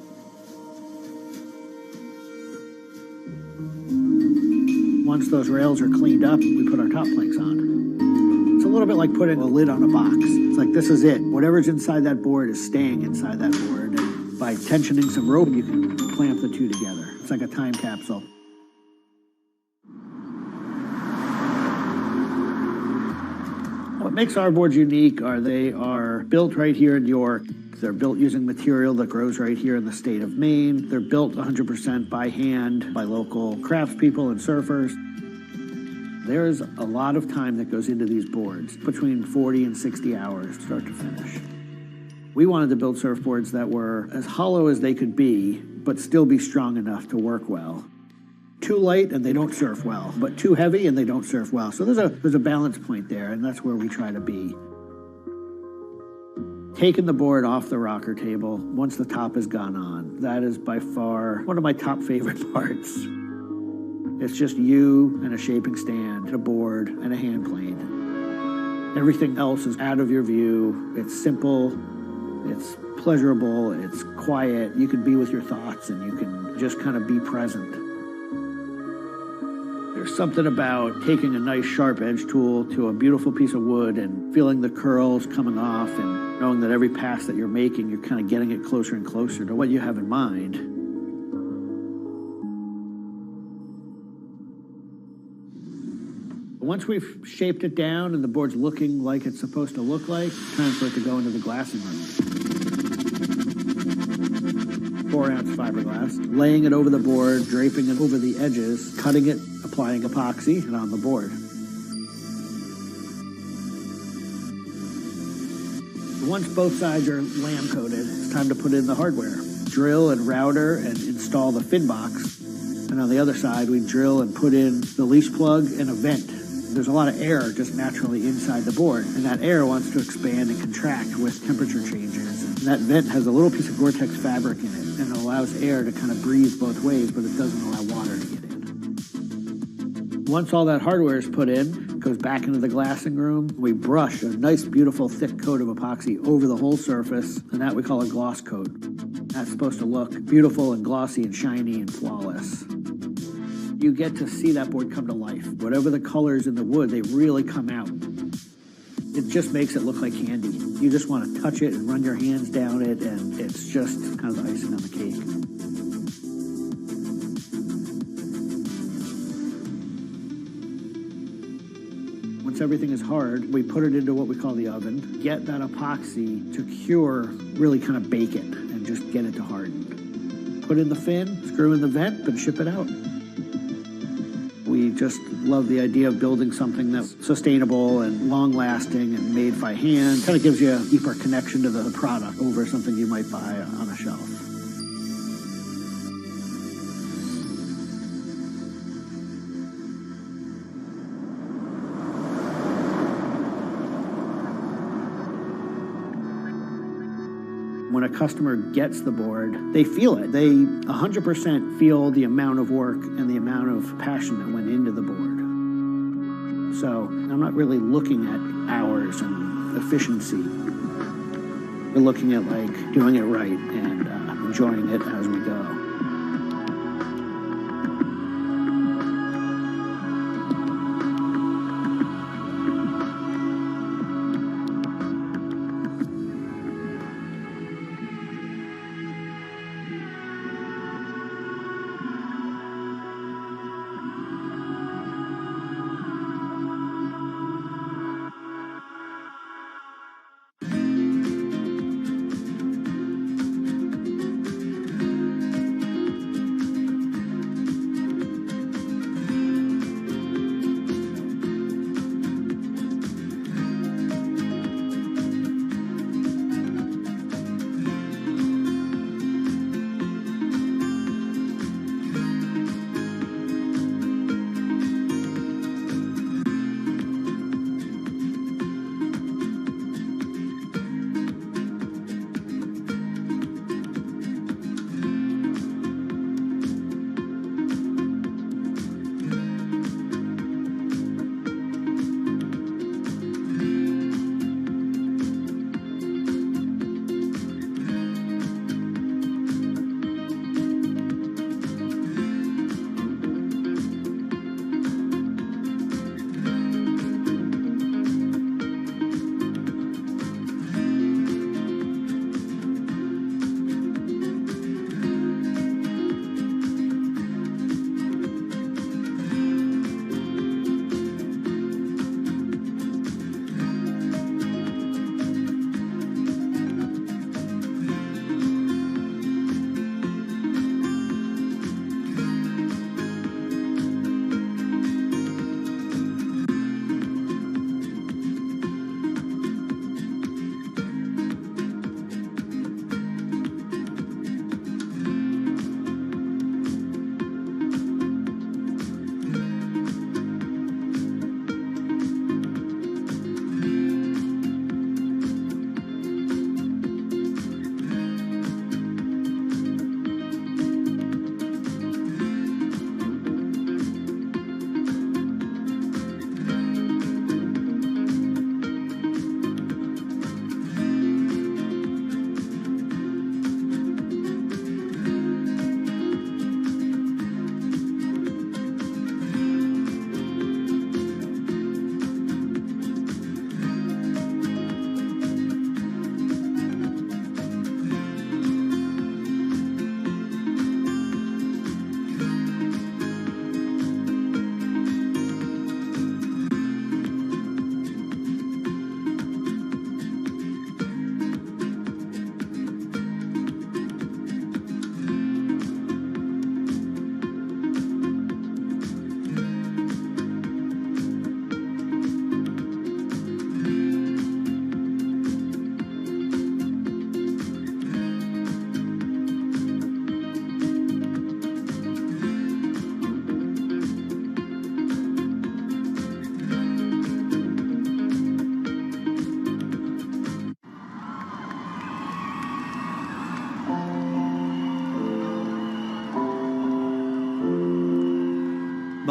Once those rails are cleaned up, we put our top planks on. It's a little bit like putting a lid on a box. It's like, this is it. Whatever's inside that board is staying inside that board. And by tensioning some rope, you can clamp the two together. It's like a time capsule. What makes our boards unique are they are built right here in York. They're built using material that grows right here in the state of Maine. They're built 100% by hand by local craftspeople and surfers. There's a lot of time that goes into these boards, between 40 and 60 hours, start to finish. We wanted to build surfboards that were as hollow as they could be, but still be strong enough to work well. Too light and they don't surf well, but too heavy and they don't surf well. So there's a balance point there, and that's where we try to be. Taking the board off the rocker table once the top has gone on, that is by far one of my top favorite parts. It's just you and a shaping stand, a board, and a hand plane. Everything else is out of your view. It's simple, it's pleasurable, it's quiet. You can be with your thoughts and you can just kind of be present. There's something about taking a nice sharp edge tool to a beautiful piece of wood and feeling the curls coming off and knowing that every pass that you're making, you're kind of getting it closer and closer to what you have in mind. Once we've shaped it down and the board's looking like it's supposed to look like, it's time for it to go into the glassing room. 4-ounce fiberglass, laying it over the board, draping it over the edges, cutting it, applying epoxy, and on the board. Once both sides are lamb coated, it's time to put in the hardware. Drill and router and install the fin box. And on the other side, we drill and put in the leash plug and a vent. There's a lot of air just naturally inside the board, and that air wants to expand and contract with temperature changes. And that vent has a little piece of Gore-Tex fabric in it, and it allows air to kind of breathe both ways, but it doesn't allow water to get in. Once all that hardware is put in, it goes back into the glassing room. We brush a nice, beautiful, thick coat of epoxy over the whole surface, and that we call a gloss coat. That's supposed to look beautiful and glossy and shiny and flawless. You get to see that board come to life. Whatever the colors in the wood, they really come out. It just makes it look like candy. You just want to touch it and run your hands down it, and it's just kind of the icing on the cake. Once everything is hard, we put it into what we call the oven. Get that epoxy to cure, really kind of bake it, and just get it to harden. Put in the fin, screw in the vent, and ship it out. We just love the idea of building something that's sustainable and long-lasting and made by hand. Kind of gives you a deeper connection to the product over something you might buy on a shelf. When a customer gets the board, they feel it. They 100% feel the amount of work and the amount of passion that went into the board. So I'm not really looking at hours and efficiency. We're looking at like doing it right and enjoying it as we go.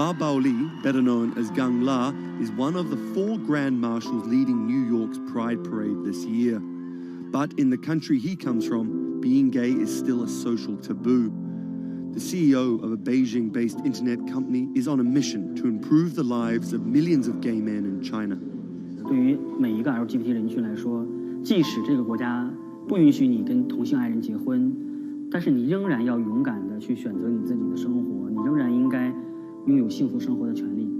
Ma Baoli, better known as Gang La, is one of the 4 grand marshals leading New York's Pride Parade this year. But in the country he comes from, being gay is still a social taboo. The CEO of a Beijing-based internet company is on a mission to improve the lives of millions of gay men in China. 对于每一个 LGBT 人群来说，即使这个国家不允许你跟同性爱人结婚，但是你仍然要勇敢地去选择你自己的生活，你仍然应该拥有幸福生活的权利。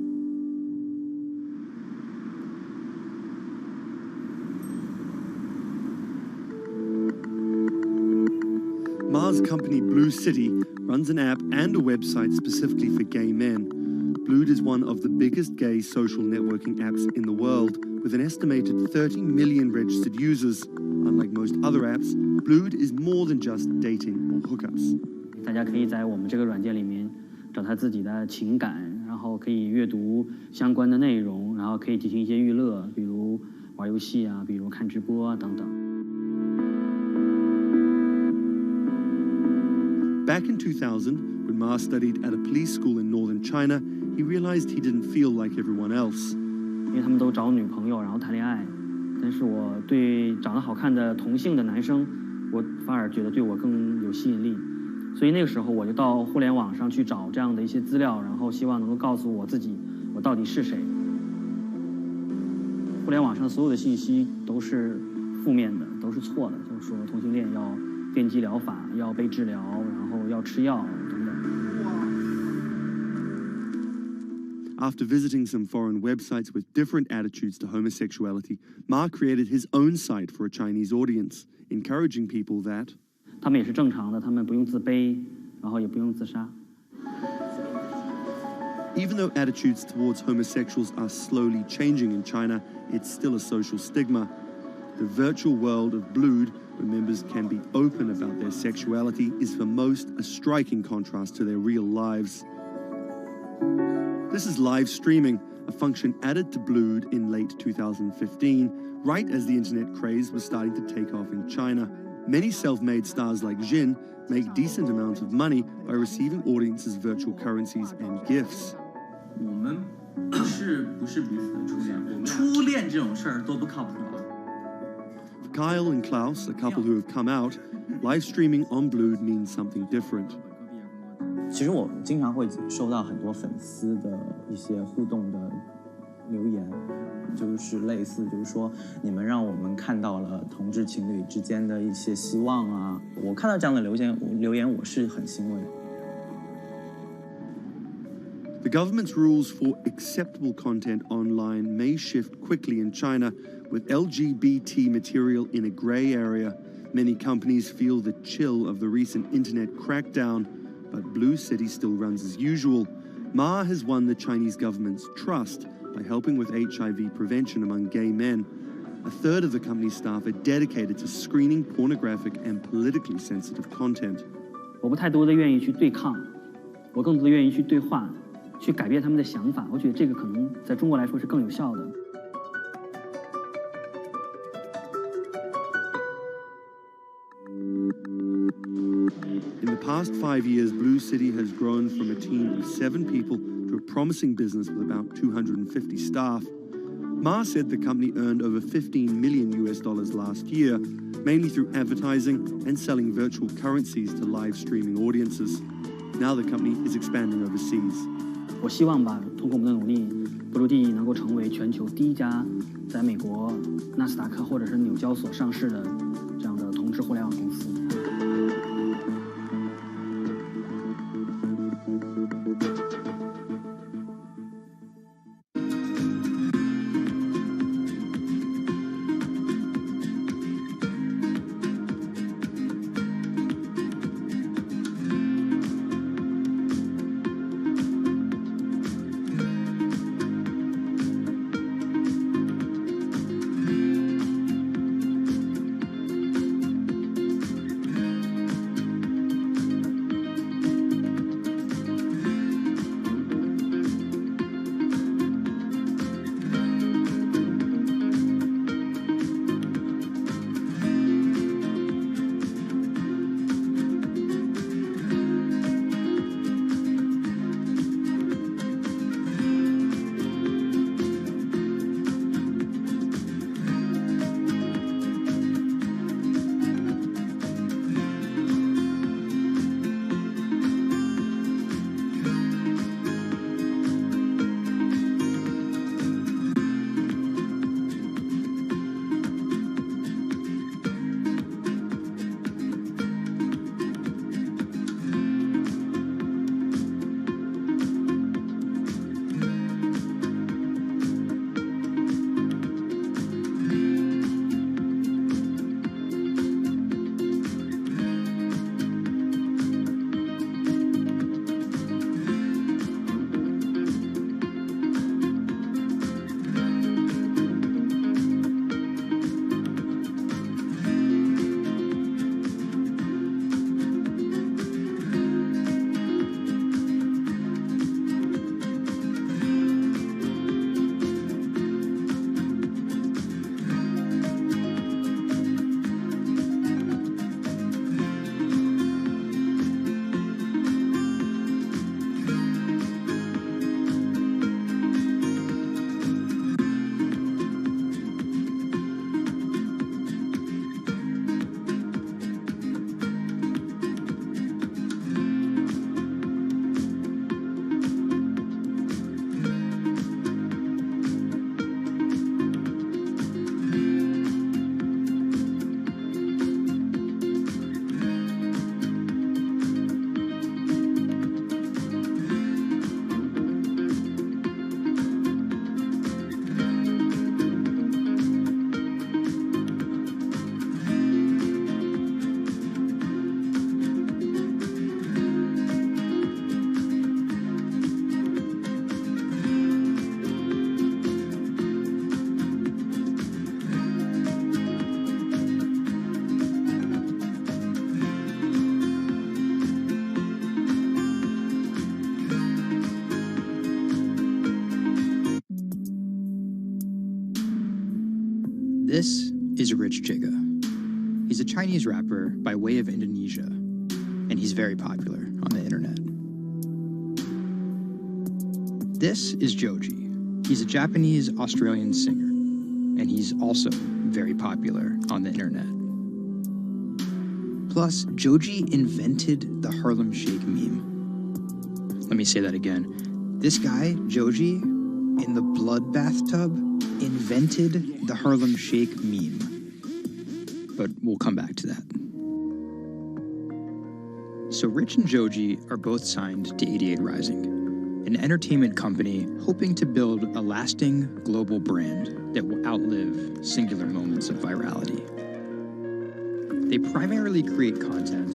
Ma's company Blue City runs an app and a website specifically for gay men. Blued is one of the biggest gay social networking apps in the world, with an estimated 30 million registered users. Unlike most other apps, Blued is more than just dating or hookups. 大家可以在我们这个软件里面找他自己的情感，然后可以阅读相关的内容，然后可以进行一些娱乐，比如玩游戏啊，比如看直播啊等等。Back in 2000, when Ma studied at a police school in northern China, he realized he didn't feel like everyone else. 因为他们都找女朋友，然后谈恋爱，但是我对长得好看的同性的男生，我反而觉得对我更有吸引力。所以那个时候我就到互联网上去找这样的一些资料，然后希望能够告诉我自己我到底是谁。互联网上所有的信息都是负面的，都是错的，就是说同性恋要电击疗法，要被治疗，然后要吃药等等。After visiting some foreign websites with different attitudes to homosexuality, Ma created his own site for a Chinese audience, encouraging people that 他们也是正常的，他们不用自卑，然后也不用自杀。Even though attitudes towards homosexuals are slowly changing in China, it's still a social stigma. The virtual world of Blued, where members can be open about their sexuality, is for most a striking contrast to their real lives. This is live streaming, a function added to Blued in late 2015, right as the internet craze was starting to take off in China. Many self-made stars like Jin make decent amounts of money by receiving audiences' virtual currencies and gifts. 我们不是彼此的初恋，初恋这种事儿都不靠谱。For Kyle and Klaus, a couple who have come out, live streaming on Blued means something different. 其实我经常会收到很多粉丝的一些互动的留言，就是类似就是说你们让我们看到了同志情侣之间的一些希望啊，我看到这样的留言我是很欣慰。The government's rules for acceptable content online may shift quickly in China, with LGBT material in a grey area. Many companies feel the chill of the recent internet crackdown, but Blue City still runs as usual. Ma has won the Chinese government's trust by helping with HIV prevention among gay men. A third of the company's staff are dedicated to screening pornographic and politically sensitive content. 我不太多的愿意去对抗，我更多的愿意去对话，去改变他们的想法。我觉得这个可能在中国来说是更有效的。In the past 5 years, Blue City has grown from a team of 7 people to a promising business with about 250 staff. Ma said the company earned over $15 million last year, mainly through advertising and selling virtual currencies to live streaming audiences. Now the company is expanding overseas. 我希望吧，通过我们的努力，Blue能够成为全球第一家在美国纳斯达克或者是纽交所上市的这样的同志互联网公司。This is Rich Jigga. He's a Chinese rapper by way of Indonesia, and he's very popular on the internet. This is Joji. He's a Japanese-Australian singer, and he's also very popular on the internet. Plus, Joji invented the Harlem Shake meme. Let me say that again. This guy, Joji, in the blood bathtub, invented the Harlem Shake meme. But we'll come back to that. So Rich and Joji are both signed to 88 Rising, an entertainment company hoping to build a lasting global brand that will outlive singular moments of virality. They primarily create content